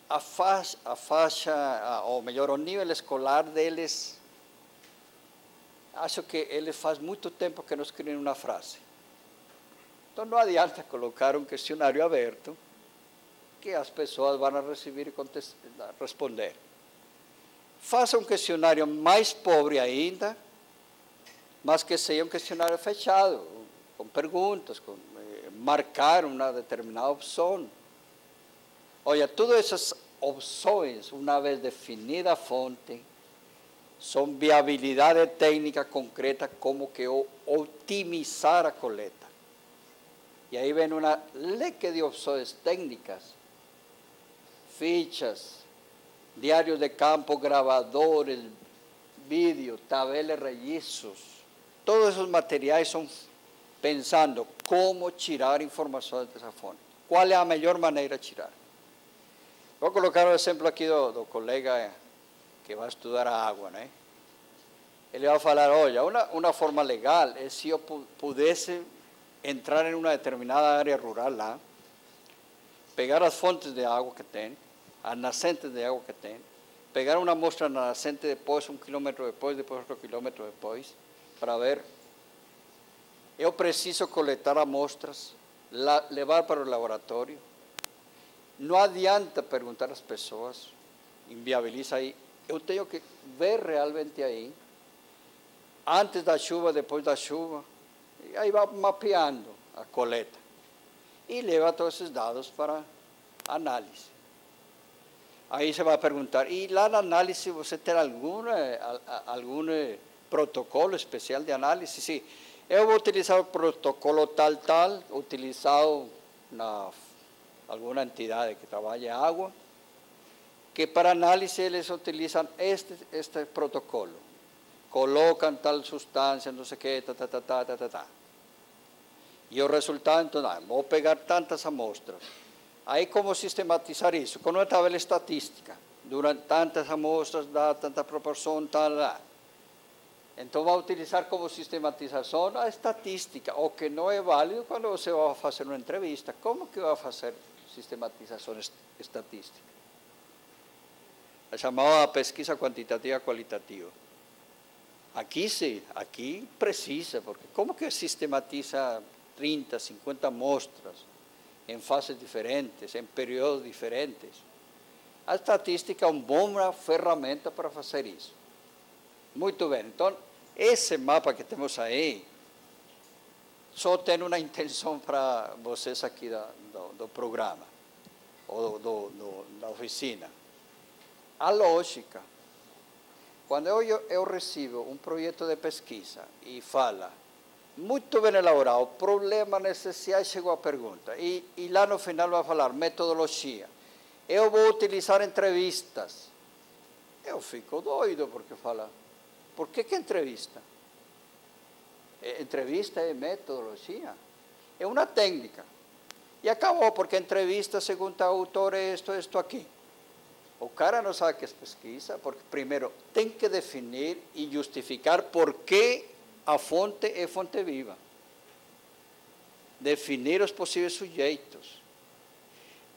a faixa, ou melhor, o nível escolar deles, acho que eles faz muito tempo que não escrevem uma frase. Então não adianta colocar um questionário aberto, que as pessoas vão receber e responder. Faça um questionário mais pobre ainda, mas que seja um questionário fechado, com perguntas, marcar uma determinada opção. Olha, todas essas opções, uma vez definida a fonte, são viabilidade técnica concreta, como que otimizar a coleta. E aí vem uma leque de opções técnicas, fichas, diários de campo, gravadores, vídeo, tabelas, registros. Todos esos materiais são pensando como tirar informações dessa fonte. Qual é a melhor maneira de tirar? Vou colocar o exemplo aqui do colega que vai estudar a água, né? Ele vai falar, olha, uma forma legal é se eu pudesse entrar em uma determinada área rural lá, pegar as fontes de água que tem, as nascentes de água que tem, pegar uma amostra na nascente depois, 1 quilômetro depois outro quilômetro depois, para ver. Eu preciso coletar amostras, levar para o laboratório. Não adianta perguntar às pessoas, inviabiliza aí. eu tenho que ver realmente aí, antes da chuva, depois da chuva, e aí vai mapeando a coleta e leva todos esses dados para análise. Aí você vai perguntar, e lá na análise você tem algum protocolo especial de análise? Sim, eu vou utilizar o protocolo tal, utilizado na alguma entidade que trabalha em água, que para análise eles utilizam este protocolo. Colocam tal substância, não sei o que, E o resultado, então, vou pegar tantas amostras. Aí como sistematizar isso? Com uma tabela estatística. Durante tantas amostras, dá tanta proporção, tal. Então vai utilizar como sistematização a estatística, o que não é válido quando você vai fazer uma entrevista. Como que vai fazer sistematização estatística? A chamada pesquisa quantitativa qualitativa. Aqui sim, aqui precisa, porque como que sistematiza 30, 50 amostras em fases diferentes, em períodos diferentes? A estatística é uma boa ferramenta para fazer isso. Muito bem, então, esse mapa que temos aí, só tem uma intenção para vocês aqui do programa, ou da oficina. A lógica. Quando eu recebo um projeto de pesquisa e fala, muito bem elaborado, problema, necessidade, chegou a pergunta. E lá no final vai falar metodologia. Eu vou utilizar entrevistas. Eu fico doido porque fala, por que entrevista? Entrevista é metodologia. É uma técnica. E acabou, porque entrevista, segundo o autor, é isto aqui. O cara não sabe o que é pesquisa, porque primeiro tem que definir e justificar por que a fonte é fonte viva. Definir os possíveis sujeitos.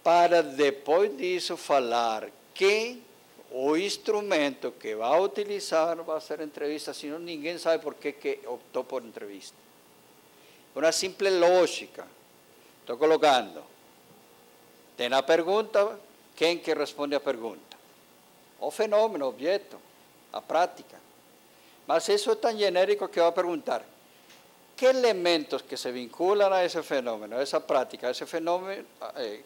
Para depois disso falar que o instrumento que vai utilizar vai ser entrevista, senão ninguém sabe por que optou por entrevista. Uma simples lógica. Estou colocando. Tem a pergunta. Quem que responde a pergunta? O fenômeno, o objeto, a prática. Mas isso é tão genérico que vai perguntar, que elementos que se vinculam a esse fenômeno, a essa prática, a esse fenômeno,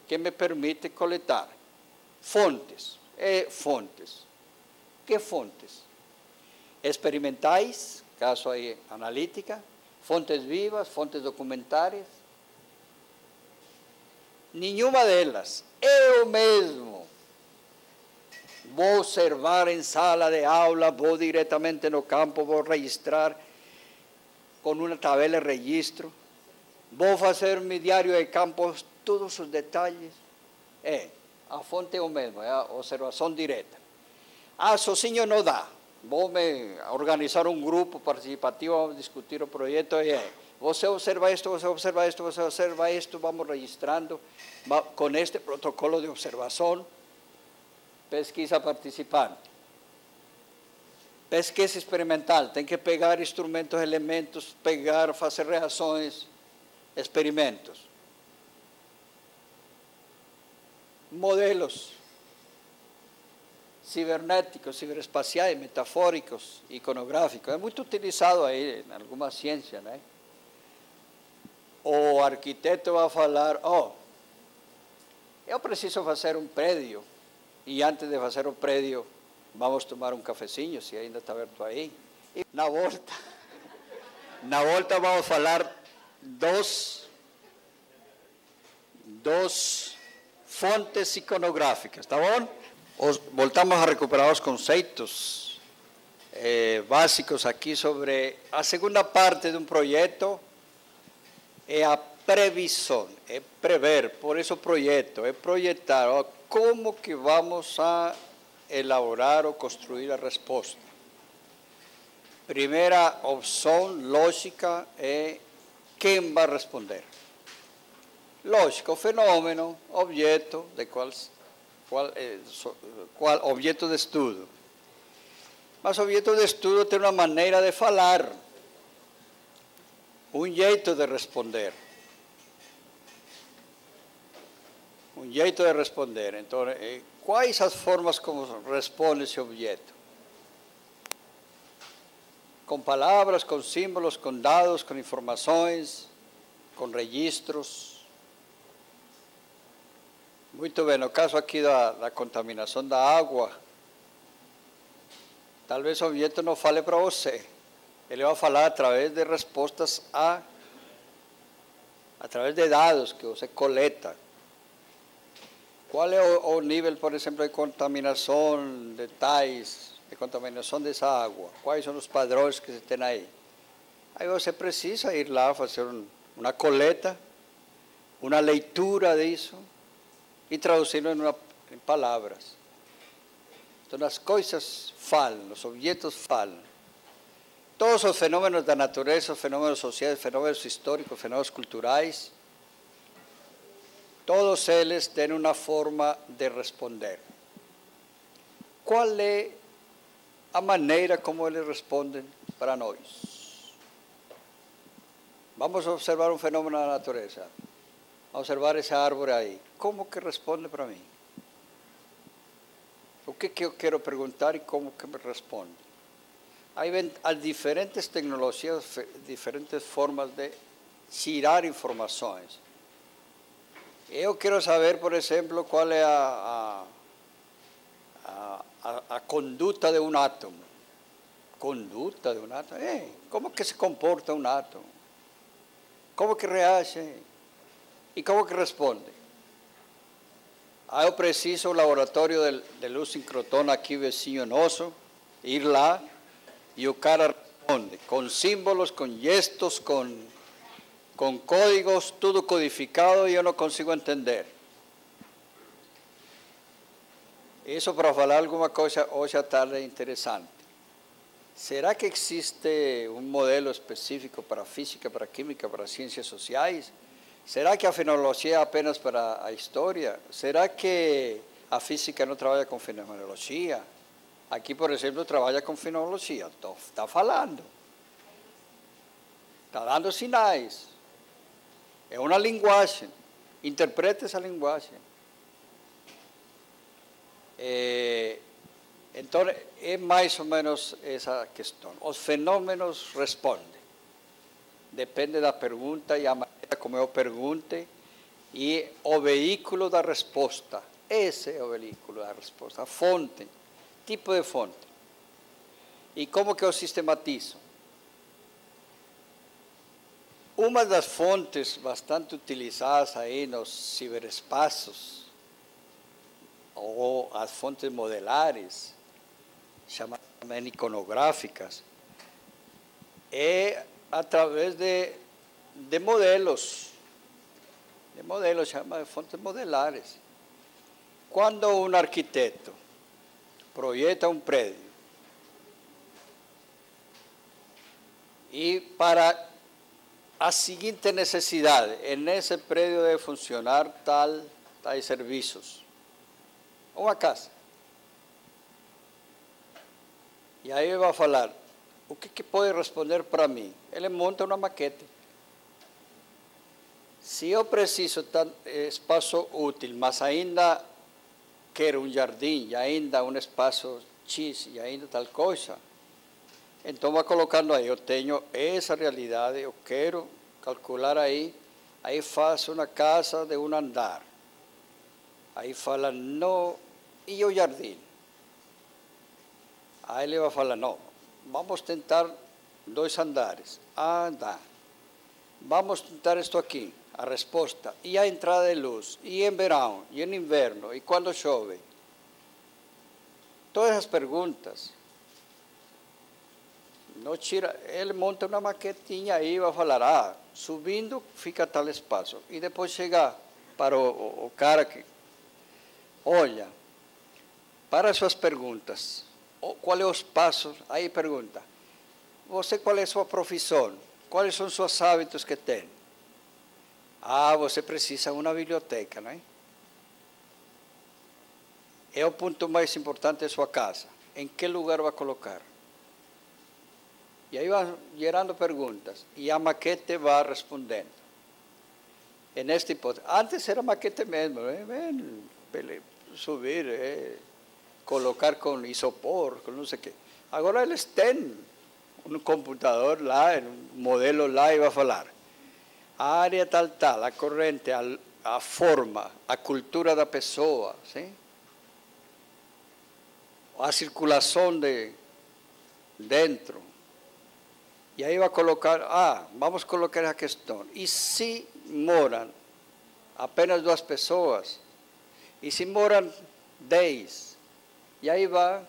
que me permite coletar? Fontes. Fontes. Que fontes? Experimentais, caso aí analítica, fontes vivas, fontes documentárias. Nenhuma delas. Eu mesmo vou observar em sala de aula, vou diretamente no campo, vou registrar com uma tabela de registro, vou fazer meu diário de campo, todos os detalhes. A fonte é o mesmo, é a observação direta. Sozinho não dá. Vou me organizar um grupo participativo, vamos discutir o projeto, você observa isto, você observa isto, você observa isto, vamos registrando com este protocolo de observação, pesquisa participante. Pesquisa experimental, tem que pegar instrumentos, elementos, fazer reações, experimentos. Modelos cibernéticos, ciberespaciais, metafóricos, iconográficos. É muito utilizado aí em alguma ciência, né? O arquiteto vai falar, eu preciso fazer um prédio, e antes de fazer o prédio, vamos tomar um cafezinho, se ainda está aberto aí. E na volta vamos falar dos fontes iconográficas, tá bom? Voltamos a recuperar os conceitos básicos aqui sobre a segunda parte de um projeto. É a previsão, é prever, por isso projeto, é projetar como que vamos a elaborar ou construir a resposta. Primeira opção lógica é quem vai responder. Lógica, o fenômeno, objeto, de qual objeto de estudo. Mas o objeto de estudo tem uma maneira de falar, um jeito de responder. Então, quais as formas como responde esse objeto? com palavras, com símbolos, com dados, com informações, com registros. Muito bem, no caso aqui da contaminação da água, talvez o objeto não fale para você. Ele vai falar através de respostas através de dados que você coleta. Qual é o nível, por exemplo, de contaminação de tais, de contaminação dessa água? Quais são os padrões que você tem aí? Aí você precisa ir lá fazer uma coleta, uma leitura disso e traduzir-lo em palavras. Então as coisas falam, os objetos falam. Todos os fenômenos da natureza, os fenômenos sociais, fenômenos históricos, fenômenos culturais, todos eles têm uma forma de responder. Qual é a maneira como eles respondem para nós? Vamos observar um fenômeno da natureza. Vamos observar essa árvore aí. Como que responde para mim? O que eu quero perguntar e como que me responde? Aí vem as diferentes tecnologias, diferentes formas de tirar informações. Eu quero saber, por exemplo, qual é a conduta de um átomo. Conduta de um átomo? Como que se comporta um átomo? Como que reage? E como que responde? Aí eu preciso o laboratório de luz sincrotrona aqui, vizinho nosso, ir lá e o cara responde, com símbolos, com gestos, com códigos, tudo codificado e eu não consigo entender. Isso para falar alguma coisa hoje à tarde interessante. Será que existe um modelo específico para a física, para a química, para as ciências sociais? Será que a fenomenologia é apenas para a história? Será que a física não trabalha com fenomenologia? Aqui, por exemplo, trabalha com fenomenologia. Está falando. Está dando sinais. É uma linguagem. Interprete essa linguagem. Então, é mais ou menos essa questão. Os fenômenos respondem. Depende da pergunta e a maneira como eu pergunte e o veículo da resposta. Esse é o veículo da resposta. A fonte, tipo de fonte. E como que eu sistematizo? Uma das fontes bastante utilizadas aí nos ciberespaços, ou as fontes modelares, chamadas também iconográficas, é através de modelos. De modelos, chama de fontes modelares. Quando um arquiteto projeta um prédio e para a seguinte necessidade, nesse prédio deve funcionar tais serviços. Uma casa. E aí ele vai falar, o que pode responder para mim? Ele monta uma maquete. Se eu preciso de espaço útil, mas ainda quero um jardim, e ainda um espaço X, e ainda tal coisa, então vai colocando aí, eu tenho essa realidade, eu quero calcular aí faço uma casa de um andar. Aí fala, não, e o jardim? Aí ele vai falar, não, vamos tentar 2 andares. Ah, dá. Vamos tentar isto aqui, a resposta. E a entrada de luz, e em verão, e em inverno, e quando chove. Todas as perguntas. Não tira, ele monta uma maquetinha aí e vai falar, subindo fica tal espaço. E depois chega para o cara que, olha, para as suas perguntas, quais são os passos? Aí pergunta, você qual é a sua profissão? Quais são os seus hábitos que tem? Ah, você precisa de uma biblioteca, não é? É o ponto mais importante da sua casa. Em que lugar vai colocar? E aí vai gerando perguntas. E a maquete vai respondendo. E nesta hipótese, antes era maquete mesmo, subir, colocar com isopor, com não sei o quê. Agora eles têm um computador lá, um modelo lá e vai falar a área tal, a corrente, a forma, a cultura da pessoa, sim? A circulação de dentro. E aí vai colocar, vamos colocar a questão. E se moram apenas 2 pessoas? E se moram 10? E aí vai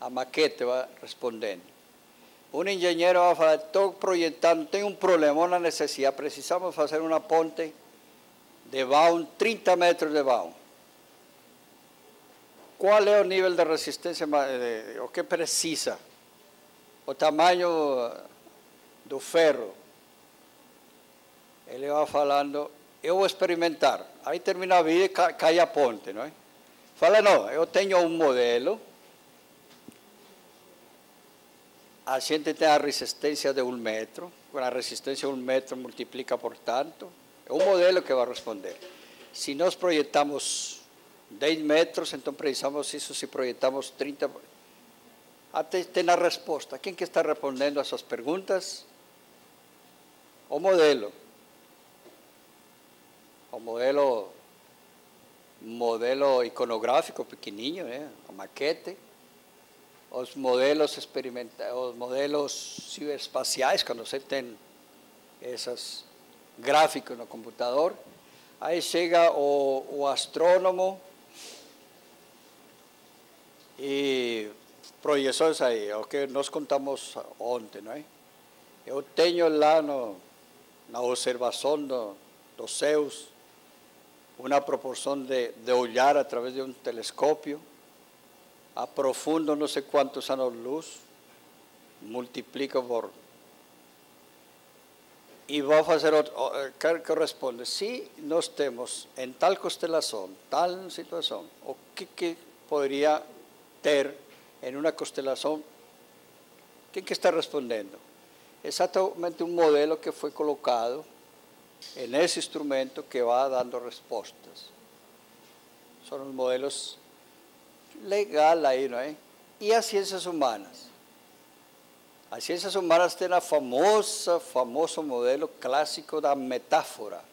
a maquete vai respondendo. Um engenheiro vai falar, estou projetando, tem um problema, uma necessidade, precisamos fazer uma ponte de vão, 30 metros de vão. Qual é o nível de resistência, o que precisa? O tamanho do ferro. Ele vai falando, eu vou experimentar. Aí termina a vida e cai a ponte, não é? Fala, não, eu tenho um modelo, a gente tem a resistência de 1 metro, com a resistência de 1 metro multiplica por tanto, é um modelo que vai responder. Se nós projetamos 10 metros, então precisamos isso, se projetamos 30, até tem a resposta. Quem que está respondendo a essas perguntas? O modelo. O modelo iconográfico pequenininho, a maquete. Os modelos experimentais, os modelos ciberespaciais, quando você tem esses gráficos no computador. Aí chega o astrônomo e projeções aí, o que nós contamos ontem, não é? Eu tenho lá na observação dos céus uma proporção de olhar através de um telescópio, aprofundo não sei quantos anos-luz, multiplica por... E vou fazer que responde, se nós temos em tal constelação, tal situação, o que poderia ter em uma constelação, quem que está respondendo? Exatamente um modelo que foi colocado nesse instrumento que vai dando respostas. São os modelos legais aí, não é? E as ciências humanas? As ciências humanas têm a famoso modelo clássico da metáfora.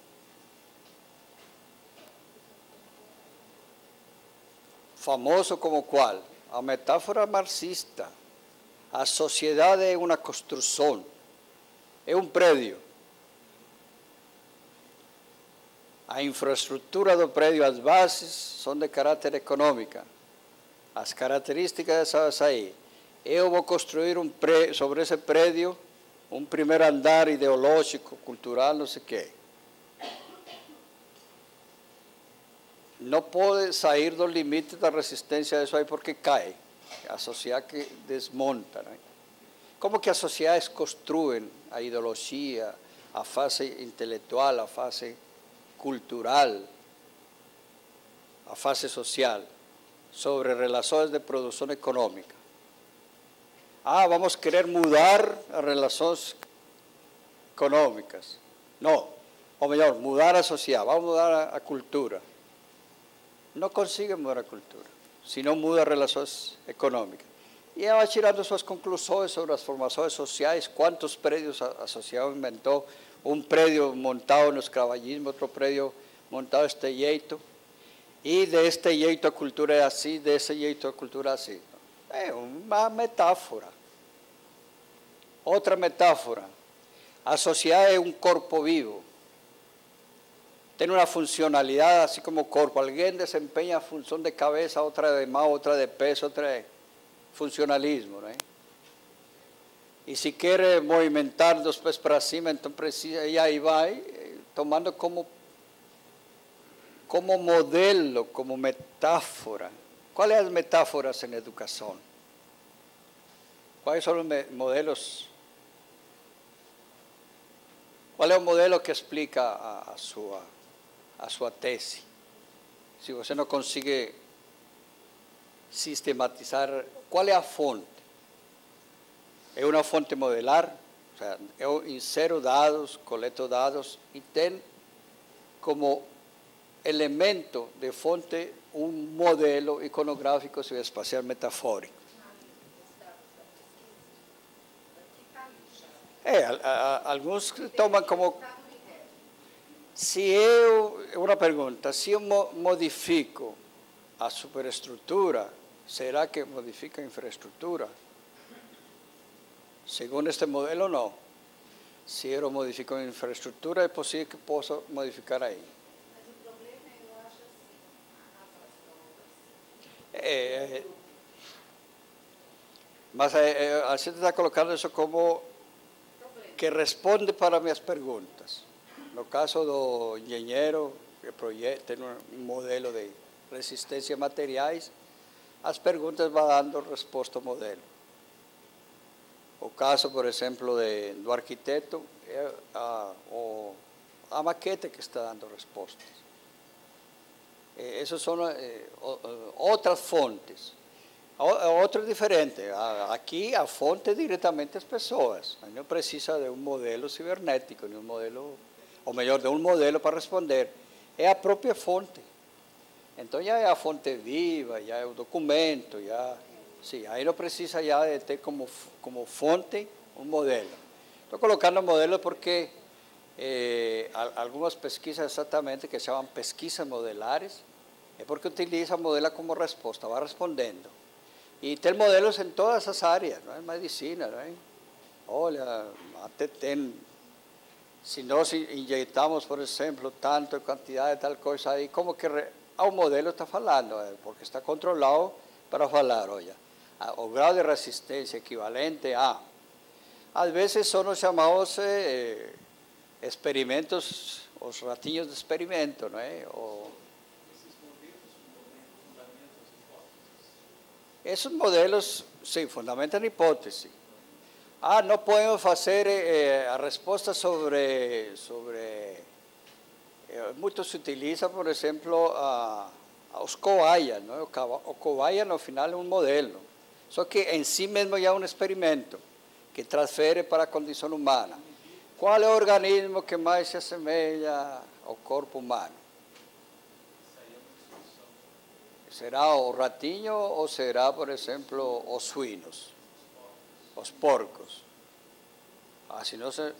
Famoso como qual? A metáfora marxista. A sociedade é uma construção, é um prédio. A infraestrutura do prédio, as bases, são de caráter econômico. As características dessas aí. Eu vou construir sobre esse prédio um primeiro andar ideológico, cultural, não sei o quê. Não pode sair do limite da resistência disso aí porque cai. A sociedade que desmonta. Né? Como que as sociedades construem a ideologia, a fase intelectual, a fase cultural, a fase social, sobre relações de produção econômica? Vamos querer mudar as relações econômicas. Não, ou melhor, mudar a sociedade, vamos mudar a cultura. Não consegue mudar a cultura, se não muda as relações econômicas. E ela vai tirando suas conclusões sobre as formações sociais, quantos prédios a sociedade inventou, um prédio montado no escravagismo, outro prédio montado deste jeito, e deste jeito a cultura é assim, desse jeito a cultura é assim. É uma metáfora. Outra metáfora. A sociedade é um corpo vivo. Tem uma funcionalidade assim como o corpo. Alguém desempenha a função de cabeça, outra de mão, outra de peso, outra de funcionalismo. Né? E se quer movimentar dos pés para cima, então precisa, e aí vai tomando como modelo, como metáfora. Quais são as metáforas em educação? Quais são os modelos? Qual é o modelo que explica a sua tese? Se você não consegue sistematizar, qual é a fonte? É uma fonte modelar? Ou seja, eu insero dados, coleto dados e tem como elemento de fonte um modelo iconográfico ciberespacial metafórico. Alguns tomam como... Uma pergunta, se eu modifico a superestrutura, será que modifica a infraestrutura? Segundo este modelo, não. Se eu modifico a infraestrutura, é possível que possa modificar aí. Mas o problema é, eu acho assim, Mas a gente está colocando isso como que responde para minhas perguntas. No caso do engenheiro, que tem um modelo de resistência a materiais, as perguntas vão dando resposta ao modelo. O caso, por exemplo, do arquiteto, é a maquete que está dando respostas. Essas são outras fontes. Outro é diferente. Aqui a fonte é diretamente as pessoas. Não precisa de um modelo cibernético, de um modelo, ou melhor, de um modelo para responder. É a própria fonte. Então já é a fonte viva, já é o documento, já... Sim, aí não precisa já de ter como fonte um modelo. Estou colocando modelo porque algumas pesquisas exatamente, que se chamam pesquisas modelares, é porque utilizam modelo como resposta, vai respondendo. E tem modelos em todas as áreas, não é? Medicina, não é? Olha, até tem, se nós injetamos, por exemplo, tanto quantidade de tal coisa aí, como que o modelo está falando, porque está controlado para falar, olha, o grau de resistência equivalente a... Às vezes são os chamados experimentos, os ratinhos de experimento, não é? Esses modelos, sim, fundamentam a hipótese. Não podemos fazer a resposta sobre muito se utiliza, por exemplo, os cobaias, não é? O cobaia, no final, é um modelo. Só que em si mesmo já é um experimento que transfere para a condição humana. Qual é o organismo que mais se assemelha ao corpo humano? Será o ratinho ou será, por exemplo, os suínos, os porcos? Assim não se...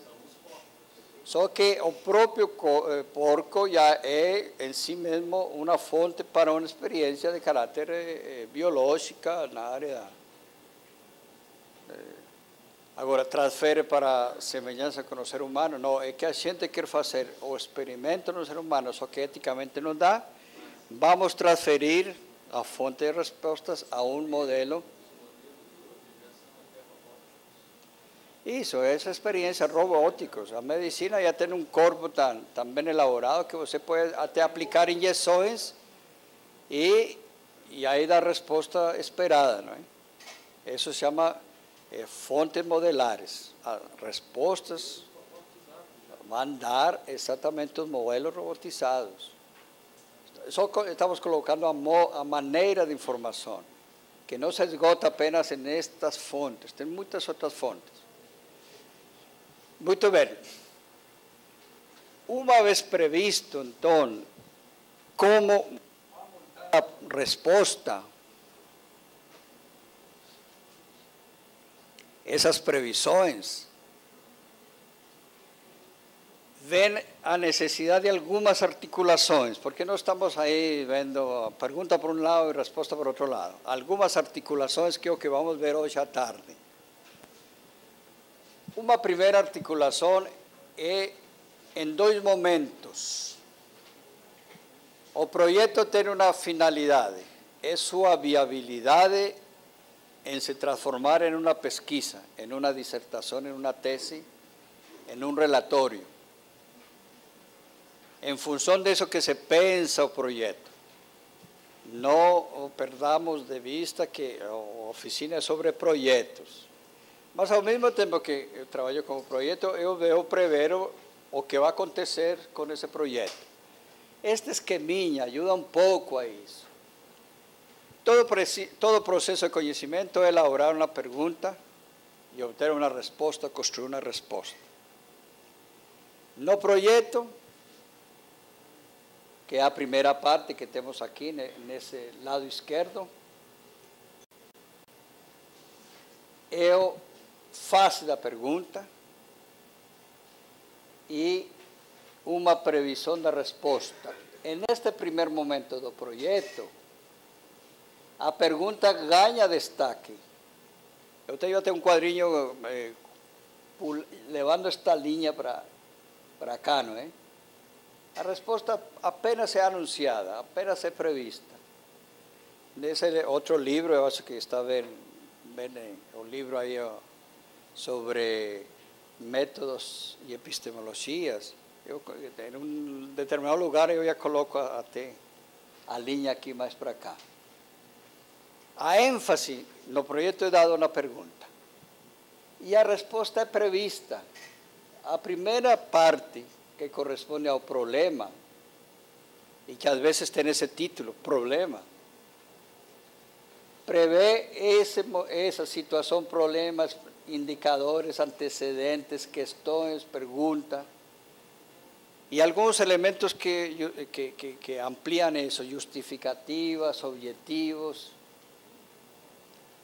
Só que o próprio porco já é em si mesmo uma fonte para uma experiência de caráter biológica na área. Agora, transfere para a semelhança com o ser humano? Não, é que a gente quer fazer o experimento no ser humano, só que eticamente não dá. Vamos transferir a fonte de respostas a um modelo. Isso, essa experiência robóticos. A medicina já tem um corpo tão bem elaborado que você pode até aplicar injeções e aí dá a resposta esperada, não é? Isso se chama fontes modelares. As respostas vão dar exatamente os modelos robotizados. Só estamos colocando a maneira de informação, que não se esgota apenas nestas fontes, tem muitas outras fontes. Muito bem. Uma vez previsto, então, como a resposta, essas previsões, vem a necessidade de algumas articulações, porque nós estamos aí vendo pergunta por um lado e resposta por outro lado. Algumas articulações que é o que vamos ver hoje à tarde. Uma primeira articulação é em dois momentos. O projeto tem uma finalidade, é sua viabilidade em se transformar em uma pesquisa, em uma dissertação, em uma tese, em um relatório. Em função disso que se pensa o projeto. Não perdamos de vista que a oficina é sobre projetos. Mas, ao mesmo tempo que eu trabalho com o projeto, eu prever o que vai acontecer com esse projeto. Este esqueminha ajuda um pouco a isso. Todo processo de conhecimento é elaborar uma pergunta e obter uma resposta, construir uma resposta. No projeto, que é a primeira parte que temos aqui, nesse lado esquerdo, eu faço a pergunta, e uma previsão da resposta. Neste primeiro momento do projeto, a pergunta ganha destaque. Eu tenho até um quadrinho levando esta linha para cá, não é? A resposta apenas é anunciada, apenas é prevista. Nesse outro livro, eu acho que está vendo o livro aí sobre métodos e epistemologias. Eu, em um determinado lugar eu já coloco até a linha aqui mais para cá. A ênfase no projeto é dado na pergunta. E a resposta é prevista. A primeira parte, que corresponde ao problema, e que às vezes tem esse título, problema, prevê essa situação, problemas, indicadores, antecedentes, questões, perguntas, e alguns elementos que ampliam isso, justificativas, objetivos,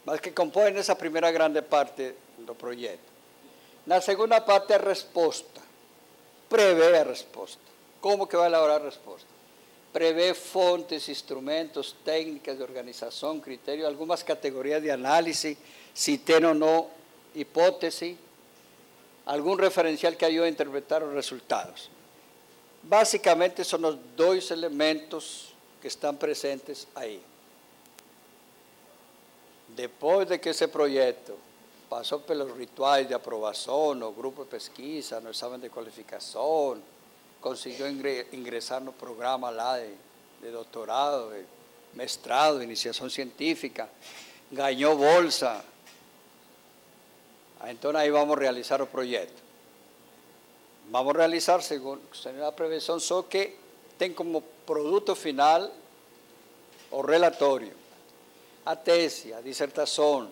mas que compõem essa primeira grande parte do projeto. Na segunda parte, a resposta. Prevê a resposta. Como que vai elaborar a resposta? Prevê fontes, instrumentos, técnicas de organização, critério, algumas categorias de análise, se tem ou não hipótese, algum referencial que ajude a interpretar os resultados. Basicamente, são os dois elementos que estão presentes aí. Depois de que esse projeto passou pelos rituais de aprovação, no grupo de pesquisa, no exame de qualificação, conseguiu ingressar no programa lá de doutorado, de mestrado, iniciação científica, ganhou bolsa. Então aí vamos realizar o projeto. Vamos realizar segundo a previsão, só que tem como produto final o relatório, a tese, a dissertação.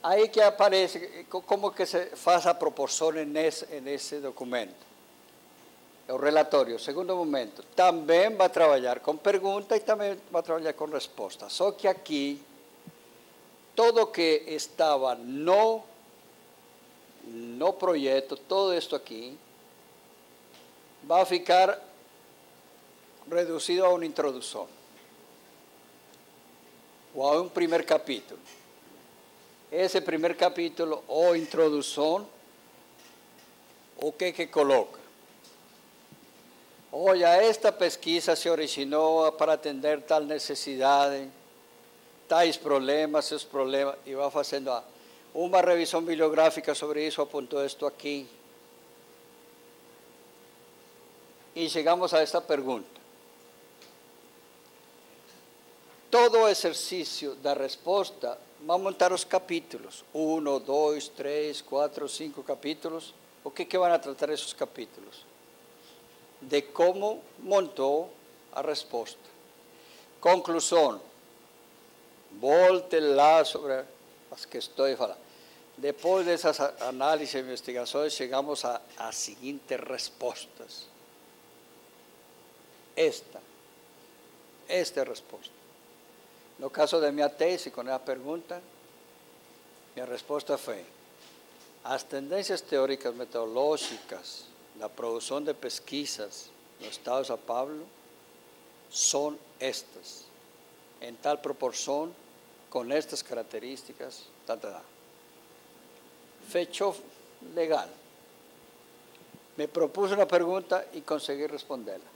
Aí que aparece como que se faz a proporção nesse documento. O relatório, segundo momento, também vai trabalhar com pergunta e também vai trabalhar com resposta. Só que aqui, todo que estava no projeto, todo isto aqui, vai ficar reduzido a uma introdução, ou a um primeiro capítulo. Esse primeiro capítulo, ou introdução, o que coloca? Olha, esta pesquisa se originou para atender tal necessidade, tais problemas, seus problemas, e vai fazendo uma revisão bibliográfica sobre isso, apontou isto aqui. E chegamos a esta pergunta. Todo o exercício da resposta vai montar os capítulos, 1, 2, 3, 4, 5 capítulos. O que vão tratar esses capítulos? De como montou a resposta. Conclusão. Volte lá sobre as questões. Depois dessas análises e investigações, chegamos a seguintes respostas. Esta é a resposta. No caso de minha tese, com a pergunta, minha resposta foi: as tendências teóricas metodológicas da produção de pesquisas no Estado de São Paulo são estas, em tal proporção, com estas características, Fechou legal. Me propus uma pergunta e consegui respondê-la.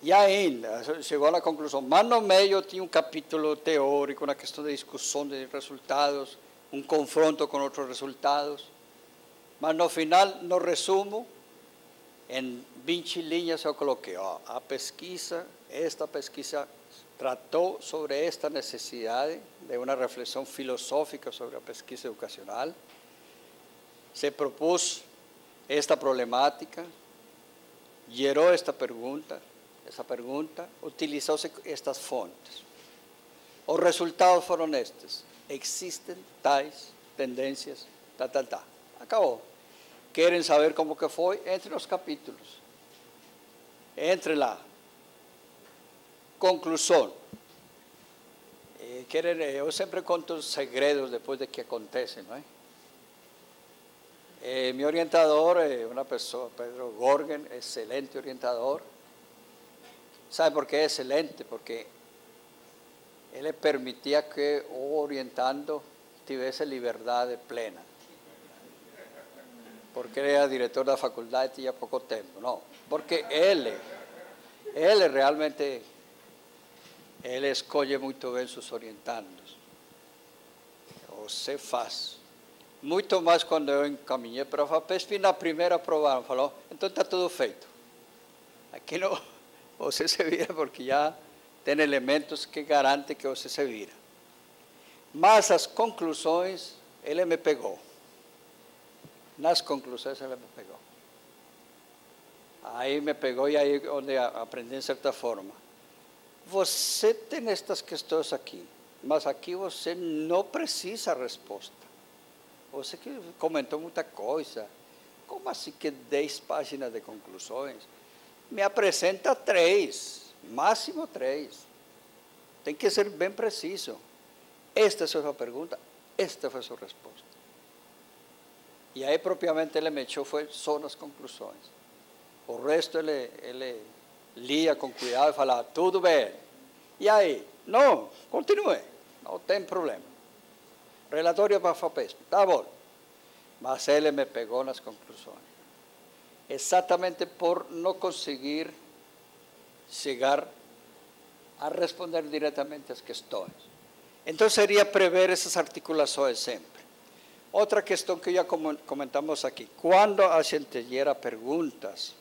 E ainda chegou à conclusão, mas no meio tinha um capítulo teórico, uma questão de discussão de resultados, um confronto com outros resultados, mas no final, no resumo, em 20 linhas eu coloquei, esta pesquisa tratou sobre esta necessidade de uma reflexão filosófica sobre a pesquisa educacional, se propôs esta problemática, gerou essa pergunta, utilizou-se estas fontes. Os resultados foram estes. Existem tais tendências, Acabou. Querem saber como que foi? Entre os capítulos. Entre lá. Conclusão. Eu sempre conto os segredos depois de que acontecem, não é? Mi orientador es una persona, Pedro Gorgen, excelente orientador. ¿Sabe por qué es excelente? Porque él le permitía que orientando tuviese libertad plena. Porque era director de la facultad y tenía poco tiempo. No, porque él realmente, él escoge muy bien sus orientandos. Você faz. Muito mais quando eu encaminhei para a FAPESP, na primeira aprovaram, falou, então está tudo feito. Aqui não, você se vira porque já tem elementos que garantem que você se vira. Mas as conclusões, ele me pegou. Nas conclusões, ele me pegou. Aí me pegou e aí onde aprendi de certa forma. Você tem estas questões aqui, mas aqui você não precisa resposta. Você que comentou muita coisa. Como assim que 10 páginas de conclusões? Me apresenta 3, máximo 3. Tem que ser bem preciso. Esta é a sua pergunta, esta foi a sua resposta. E aí, propriamente, ele me echou foi só nas conclusões. O resto, ele lia com cuidado e falava, tudo bem. E aí? Não, continue, não tem problema. Relatório para a FAPESP, tá bom. Mas ele me pegou nas conclusões. Exatamente por não conseguir chegar a responder diretamente às questões. Então, seria prever essas articulações sempre. Outra questão que já comentamos aqui. Quando a gente gera perguntas,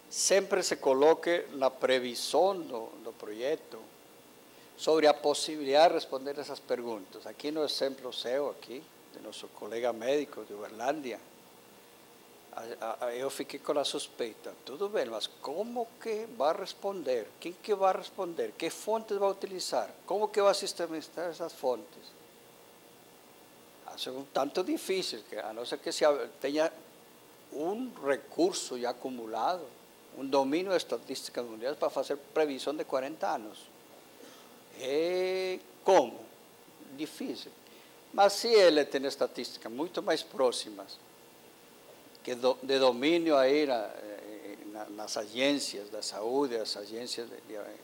sempre se coloque na previsão do projeto sobre a possibilidade de responder essas perguntas. Aqui no exemplo seu, aqui, de nosso colega médico de Uberlândia, eu fiquei com a suspeita. Tudo bem, mas como que vai responder? Quem que vai responder? Que fontes vai utilizar? Como que vai sistematizar essas fontes? É um tanto difícil, a não ser que se tenha um recurso já acumulado, um domínio de estatística mundial para fazer previsão de 40 anos. Como? Difícil. Mas se ele tem estatísticas muito mais próximas, que de domínio aí nas agências da saúde, as agências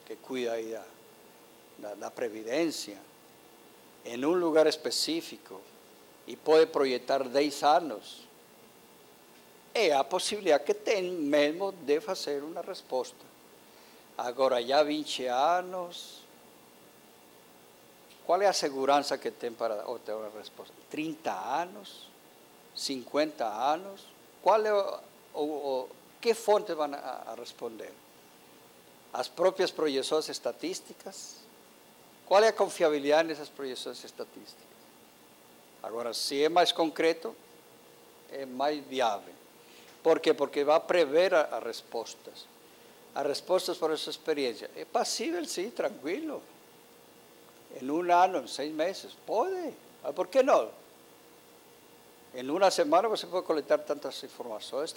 que cuidam aí da previdência, em um lugar específico, e pode projetar 10 anos, é a possibilidade que tem mesmo de fazer uma resposta. Agora, já 20 anos, qual é a segurança que tem para obter uma resposta? 30 anos? 50 anos? Qual é que fontes vão a responder? As próprias projeções estatísticas? Qual é a confiabilidade nessas projeções estatísticas? Agora, se é mais concreto, é mais viável. Por quê? Porque vai prever as respostas. As respostas por essa experiência. É passível, sim, tranquilo. Em um ano, em 6 meses, pode. Mas por que não? Em uma semana você pode coletar tantas informações,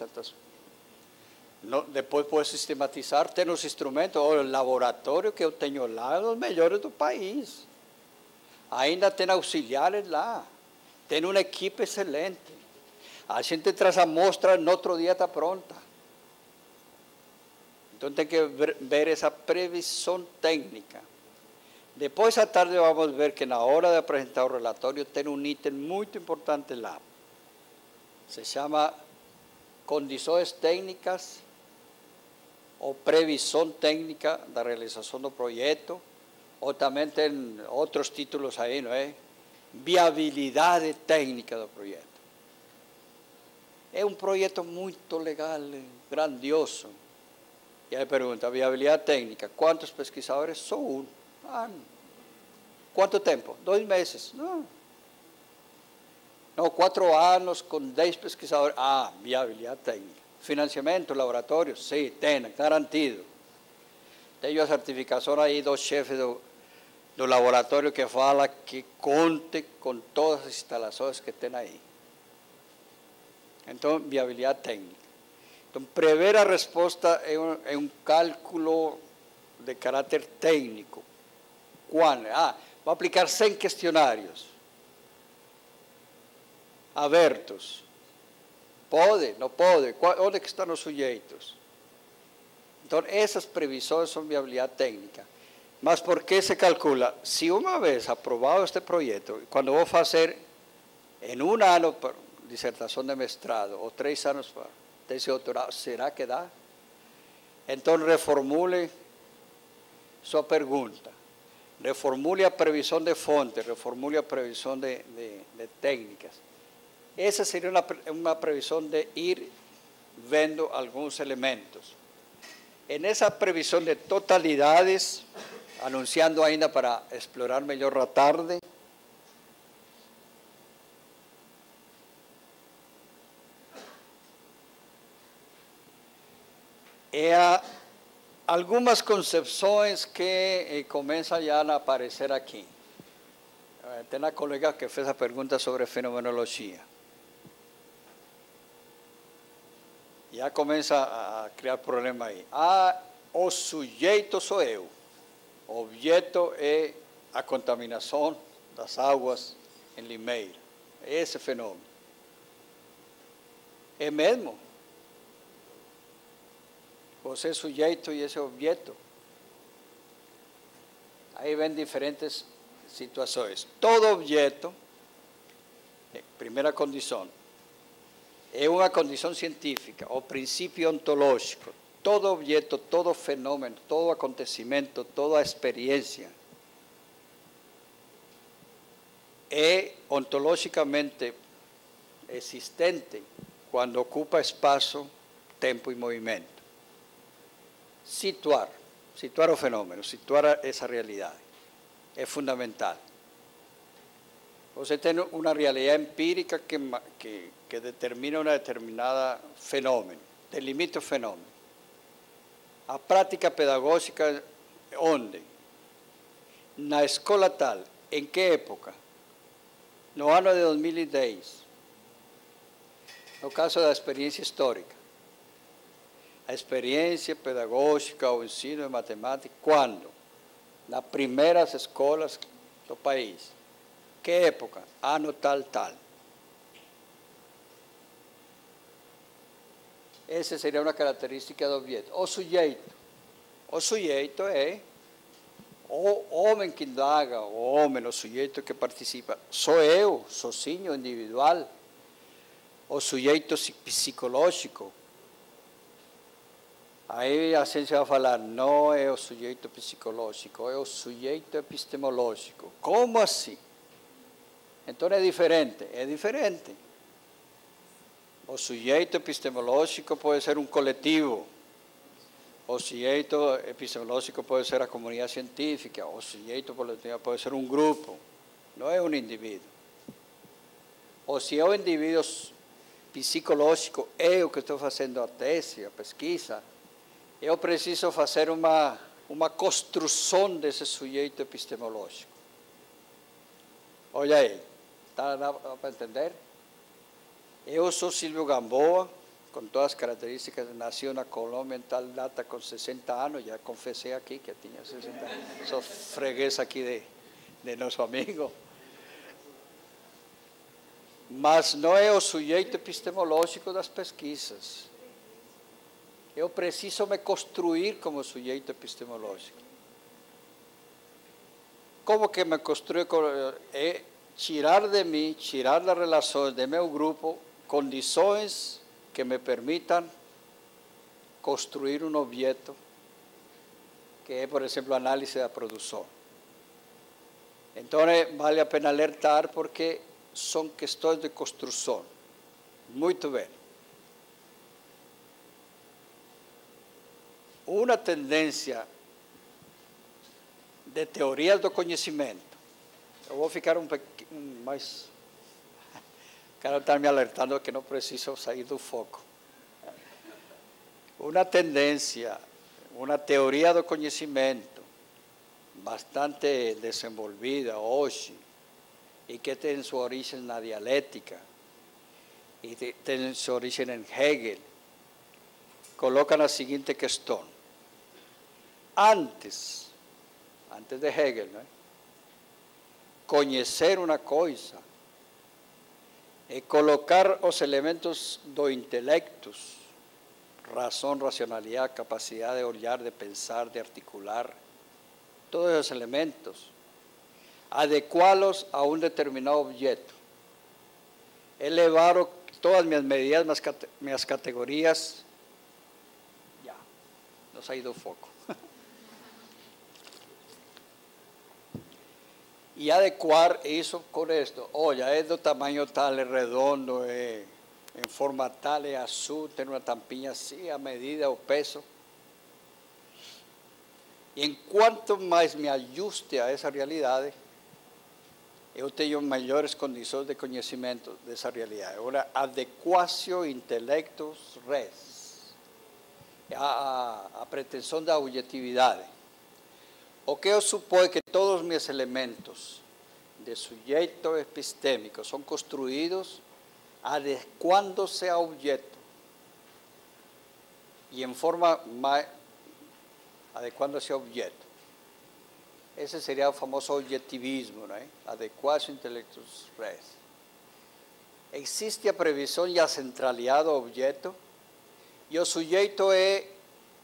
depois pode sistematizar, tem os instrumentos, o laboratório que eu tenho lá, os melhores do país. Ainda tem auxiliares lá, tem uma equipe excelente. A gente traz a amostra, no outro dia está pronta. Então tem que ver essa previsão técnica. Depois, à tarde, vamos ver que na hora de apresentar o relatório tem um item muito importante lá. Se chama condições técnicas ou previsão técnica da realização do projeto, ou também tem outros títulos aí, não é? Viabilidade técnica do projeto. É um projeto muito legal, grandioso. E aí pergunta, viabilidade técnica, quantos pesquisadores? Só um. Quanto tempo? 2 meses. Não, 4 anos com 10 pesquisadores. Viabilidade técnica. Financiamento, laboratório? Sim, tem, garantido. Tenho a certificação aí do chefe do laboratório que fala que conte com todas as instalações que tem aí. Então, viabilidade técnica. Então, prever a resposta é um cálculo de caráter técnico. Quando? Vai aplicar 100 questionários. abertos. Pode, não pode, onde que estão os sujeitos? Então, essas previsões são viabilidade técnica. Mas por que se calcula? Se uma vez aprovado este projeto, quando vou fazer em um ano para dissertação de mestrado, ou 3 anos para tese de doutorado, será que dá? Então, reformule sua pergunta. Reformule a previsão de fonte, reformule a previsão de técnicas. Essa seria uma previsão de ir vendo alguns elementos. En esa previsión de totalidades, anunciando ainda para explorar melhor a tarde, algumas concepções que começam já a aparecer aqui. Tem uma colega que fez a pergunta sobre fenomenologia. Já começa a criar problema aí. O sujeito sou eu. O objeto é a contaminação das águas em Limeira. Esse fenômeno. É mesmo? Você é sujeito e esse é objeto. Aí vem diferentes situações. Todo objeto, primeira condição, é uma condição científica, o princípio ontológico. Todo objeto, todo fenômeno, todo acontecimento, toda experiência é ontologicamente existente quando ocupa espaço, tempo e movimento. Situar o fenômeno, situar essa realidade é fundamental. Você tem uma realidade empírica que determina um determinado fenômeno, delimita o fenômeno. A prática pedagógica, onde? Na escola tal, em que época? No ano de 2010. No caso da experiência histórica. A experiência pedagógica, o ensino de matemática, quando? Nas primeiras escolas do país. Que época? Ano tal, tal. Essa seria uma característica do objeto. O sujeito é o homem que indaga, o homem, o sujeito que participa. Sou eu, sozinho, individual. O sujeito psicológico. Aí a ciência vai falar, não é o sujeito psicológico, é o sujeito epistemológico. Como assim? Então é diferente. O sujeito epistemológico pode ser um coletivo. O sujeito epistemológico pode ser a comunidade científica. O sujeito pode ser um grupo. Não é um indivíduo. Ou se é um indivíduo psicológico, eu que estou fazendo a tese, a pesquisa, eu preciso fazer uma construção desse sujeito epistemológico. Olha aí, dá para entender? Eu sou Silvio Gamboa, com todas as características, nasci na Colômbia em tal data com 60 anos, já confessei aqui que tinha 60 anos, sou freguês aqui de nosso amigo. Mas não é o sujeito epistemológico das pesquisas. Eu preciso me construir como sujeito epistemológico. Como que me construo? É tirar de mim, tirar das relações de meu grupo, condições que me permitam construir um objeto, que é, por exemplo, a análise da produção. Então, vale a pena alertar porque são questões de construção. Muito bem. Uma tendência de teoria do conhecimento. Eu vou ficar um pouquinho mais... Quero estar me alertando que não preciso sair do foco. Uma tendência, uma teoria do conhecimento bastante desenvolvida hoje e que tem sua origem na dialética e tem sua origem em Hegel, coloca a seguinte questão. Antes de Hegel, conhecer uma coisa é colocar os elementos do intelectus, razão, racionalidade, capacidade de olhar, de pensar, de articular, todos esos elementos, adecuá-los a un determinado objeto. Elevar todas mis medidas, mis categorías, ya, nos ha ido foco. E adequar isso com esto. Olha, é do tamanho tal, é redondo, é em forma tal, é azul, tem uma tampinha assim, a medida, o peso. E enquanto mais me ajuste a essa realidade, eu tenho melhores condições de conhecimento dessa realidade. Agora, adequatio intellectus res. A pretensão da objetividade. O que eu suponho que todos os meus elementos de sujeito epistêmico são construídos adequando-se ao objeto e em forma mais adequando-se ao objeto. Esse seria o famoso objetivismo, não é? Adequatio intellectus res. Existe a previsão e a centralidade do objeto e o sujeito é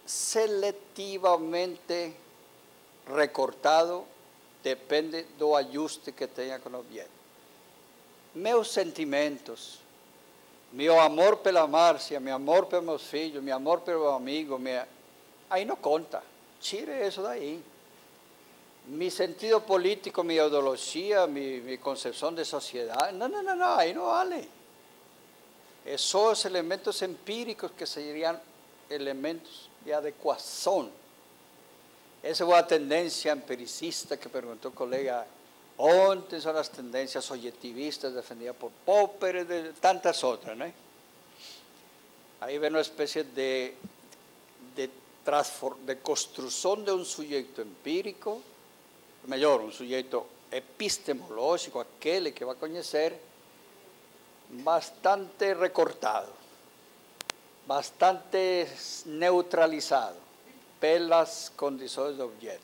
seletivamente recortado, depende do ajuste que tenha com o objeto. Meus sentimentos, meu amor pela Márcia, meu amor pelos meus filhos, meu amor pelo amigo, aí não conta, tire isso daí. Mi sentido político, mi ideologia, mi concepção de sociedade, não, aí não vale. São os elementos empíricos que seriam elementos de adequação. Essa é a tendência empiricista que perguntou o colega ontem, são as tendências objetivistas defendidas por Popper e de tantas outras, né? Aí vem uma espécie de construção de um sujeito empírico, melhor, um sujeito epistemológico, aquele que vai conhecer, bastante recortado, bastante neutralizado pelas condições do objeto.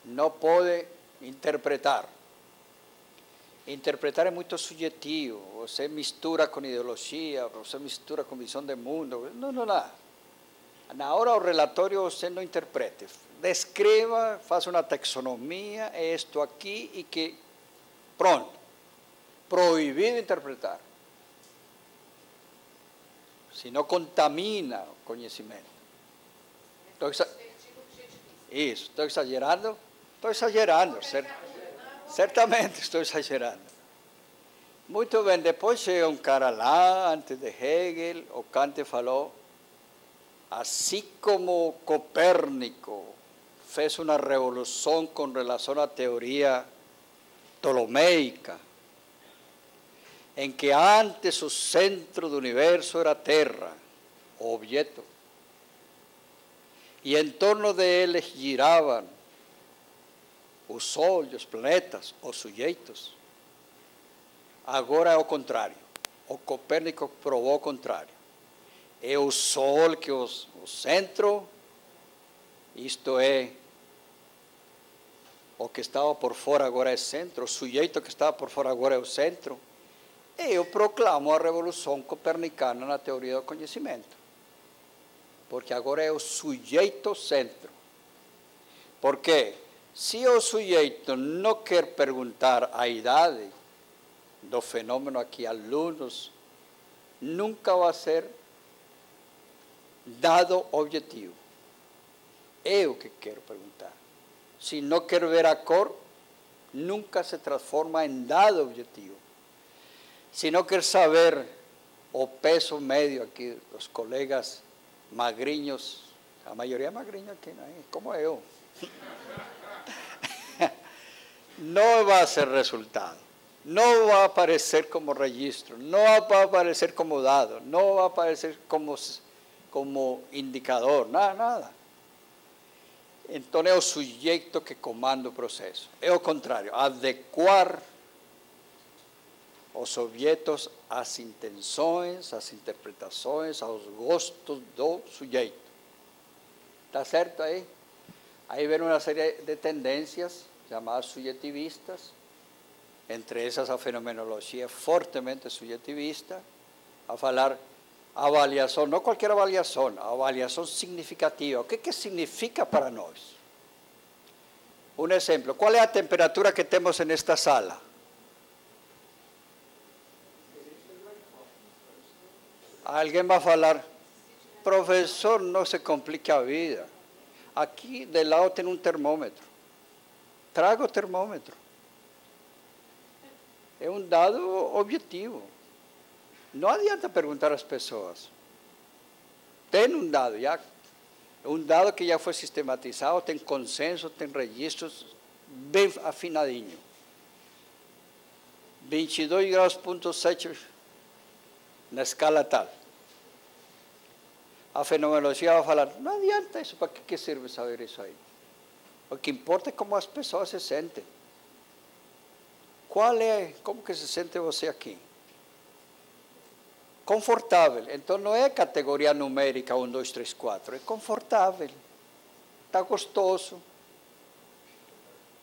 Não pode interpretar. Interpretar é muito subjetivo. Você mistura com ideologia, você mistura com visão de mundo. Não. Na hora do relatório você não interprete. Descreva, faça uma taxonomia, é isto aqui e que... Pronto. Proibido interpretar. Senão contamina o conhecimento. Isso, estou exagerando? Estou exagerando, certamente estou exagerando. Muito bem, depois chega um cara lá, antes de Hegel, o Kant falou, assim como Copérnico fez uma revolução com relação à teoria ptolomeica, em que antes o centro do universo era a Terra, o objeto, e em torno de eles giravam o Sol, os planetas, os sujeitos. Agora é o contrário. O Copérnico provou o contrário. É o Sol que é o centro, isto é, o que estava por fora agora é centro, o sujeito que estava por fora agora é o centro. E eu proclamo a revolução copernicana na teoria do conhecimento. Porque agora é o sujeito centro. Porque se o sujeito não quer perguntar a idade do fenômeno a que alunos, nunca vai ser dado objetivo. É o que quero perguntar. Se não quero ver a cor, nunca se transforma em dado objetivo. Se não quer saber o peso médio aqui dos colegas magrinhos, a maioria é magrinha aqui, não é? Como eu. Não vai ser resultado, não vai aparecer como registro, não vai aparecer como dado, não vai aparecer como indicador, nada. Então é o sujeito que comanda o processo. É o contrário, adequar os objetos às intenções, às interpretações, aos gostos do sujeito. Está certo aí? Aí vem uma série de tendências chamadas subjetivistas, entre essas a fenomenologia fortemente subjetivista, a falar avaliação, não qualquer avaliação, a avaliação significativa. O que significa para nós? Um exemplo, qual é a temperatura que temos nesta sala? Alguém vai falar, professor, não se complique a vida. Aqui de lado tem um termômetro. Traga o termômetro. É um dado objetivo. Não adianta perguntar às pessoas. Tem um dado, já, um dado que já foi sistematizado, tem consenso, tem registros bem afinadinho. 22 graus, ponto 7 na escala tal. A fenomenologia vai falar, não adianta isso, para que serve saber isso aí? O que importa é como as pessoas se sentem. Como que se sente você aqui? Confortável. Então não é categoria numérica 1, 2, 3, 4, é confortável. Está gostoso.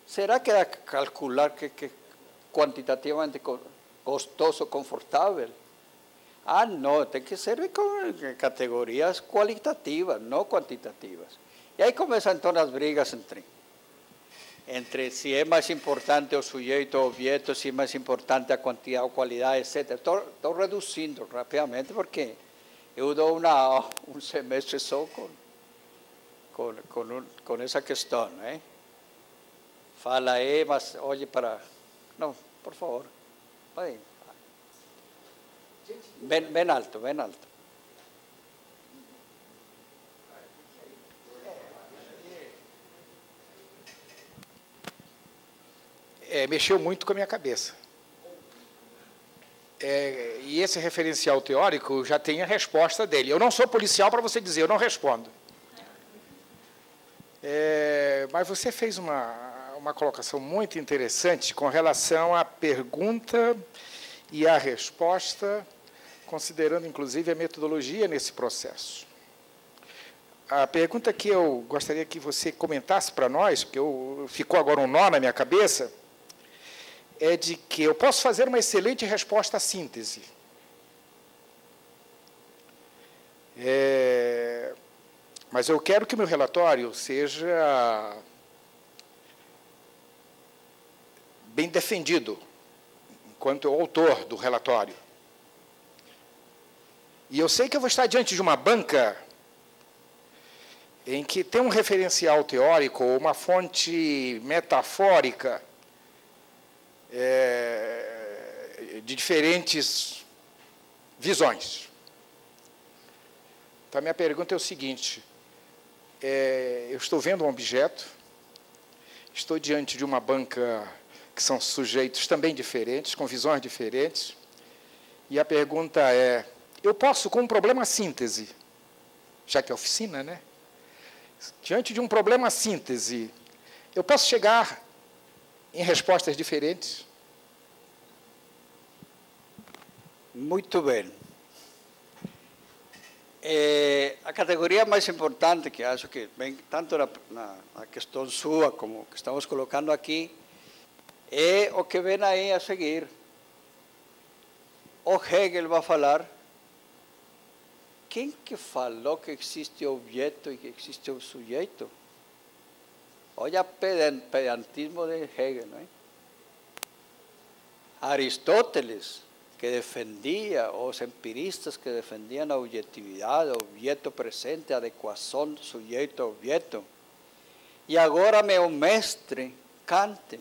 Será que dá para calcular que quantitativamente gostoso, confortável? Ah, não, tem que ser com categorias qualitativas, não quantitativas. E aí começam então as brigas entre se é mais importante o sujeito ou o objeto, se é mais importante a quantidade ou qualidade, etc. Estou reduzindo rapidamente porque eu dou um semestre só com essa questão, né? Fala aí, mas olhe para... Não, por favor. Vai. Bem alto, bem alto. Mexeu muito com a minha cabeça. E esse referencial teórico já tem a resposta dele. Eu não sou policial para você dizer, eu não respondo. Mas você fez uma colocação muito interessante com relação à pergunta e à resposta, considerando, inclusive, a metodologia nesse processo. A pergunta que eu gostaria que você comentasse para nós, porque ficou agora um nó na minha cabeça, é de que eu posso fazer uma excelente resposta à síntese. Mas eu quero que o meu relatório seja bem defendido, enquanto eu autor do relatório. E eu sei que eu vou estar diante de uma banca em que tem um referencial teórico, uma fonte metafórica, de diferentes visões. Então, a minha pergunta é o seguinte, eu estou vendo um objeto, estou diante de uma banca que são sujeitos também diferentes, com visões diferentes, e a pergunta é, eu posso, com um problema síntese, já que é oficina, né? Diante de um problema síntese, eu posso chegar em respostas diferentes? Muito bem. A categoria mais importante, que acho que vem tanto na questão sua como que estamos colocando aqui, é o que vem aí a seguir. O Hegel vai falar, quem que falou que existe o objeto e que existe o sujeito? Olha o pedantismo de Hegel, não é? Aristóteles, que defendia, os empiristas que defendiam a objetividade, objeto presente, adequação do sujeito ao objeto. E agora meu mestre, Kant,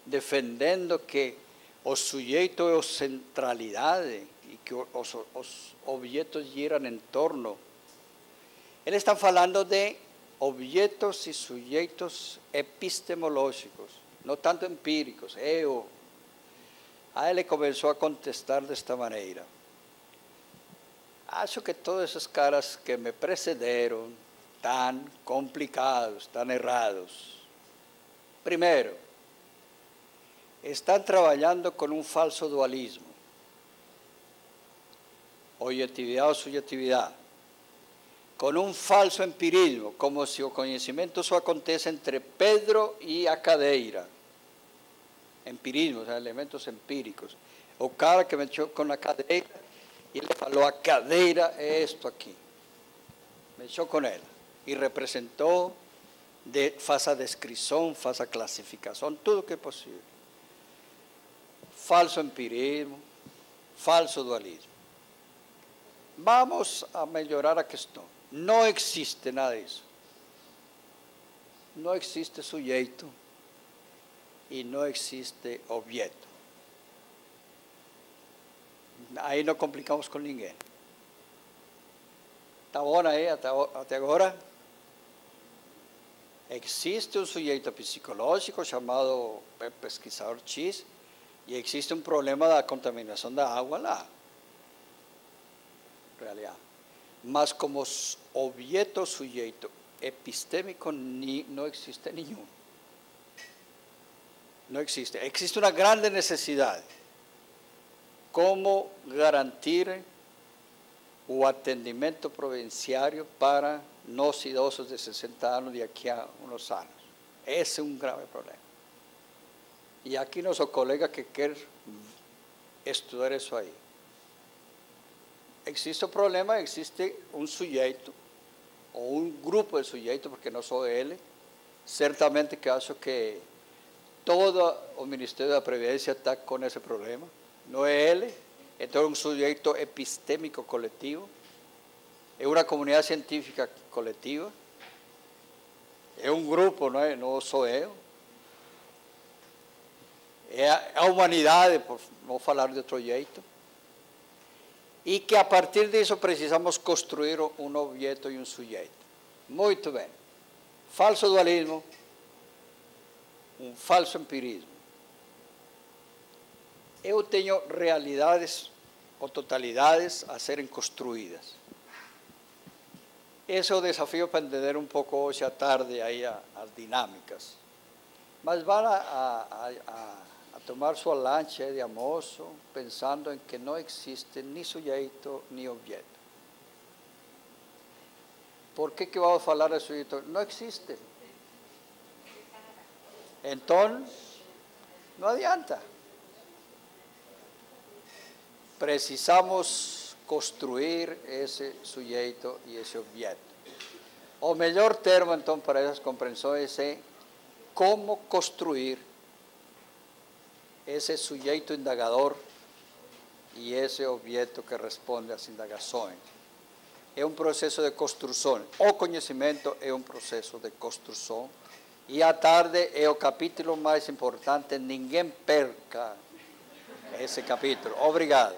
defendendo que o sujeito é a centralidade e que os objetos giram em torno. Eles estão falando de objetos e sujeitos epistemológicos, não tanto empíricos. Aí ele começou a contestar desta maneira. Acho que todos esses caras que me precederam estão complicados, estão errados. Primeiro, estão trabalhando com um falso dualismo. Objetividade ou subjetividade. Com um falso empirismo, como se o conhecimento só acontece entre Pedro e a cadeira. empirismo, o sea, elementos empíricos. O cara que mexeu com a cadeira e ele falou, a cadeira é isto aqui. Mexeu com ela e representou, faz a descrição, faz a classificação, tudo que é possível. Falso empirismo, falso dualismo. Vamos a melhorar a questão. Não existe nada disso. Não existe sujeito e não existe objeto. Aí não complicamos com ninguém. Está bom aí até agora? Existe um sujeito psicológico chamado pesquisador X e existe um problema da contaminação da água lá. Realidade. Mas como objeto sujeito epistêmico não existe nenhum. Não existe. Existe uma grande necessidade. Como garantir o atendimento provinciário para nós idosos de 60 anos de aqui a uns anos. Esse é um grave problema. E aqui nosso colega que quer estudar isso aí. Existe o problema, existe um sujeito, ou um grupo de sujeitos, porque não sou ele, certamente que acho que todo o Ministério da Previdência está com esse problema, não é ele, então é um sujeito epistêmico coletivo, é uma comunidade científica coletiva, é um grupo, não sou eu, é a humanidade, por não falar de outro jeito, e que a partir disso precisamos construir um objeto e um sujeito. Muito bem. Falso dualismo, um falso empirismo. Eu tenho realidades ou totalidades a serem construídas. Esse é o desafio para entender um pouco hoje à tarde aí as dinâmicas. Mas vão a tomar sua lancha de almoço pensando em que não existe nem sujeito nem objeto. Por que vamos falar de sujeito? Não existe. Então, não adianta. Precisamos construir esse sujeito e esse objeto. O melhor termo, então, para essas compreensões é como construir esse sujeito indagador e esse objeto que responde às indagações. É um processo de construção. O conhecimento é um processo de construção. E à tarde é o capítulo mais importante. Ninguém perca esse capítulo. Obrigado.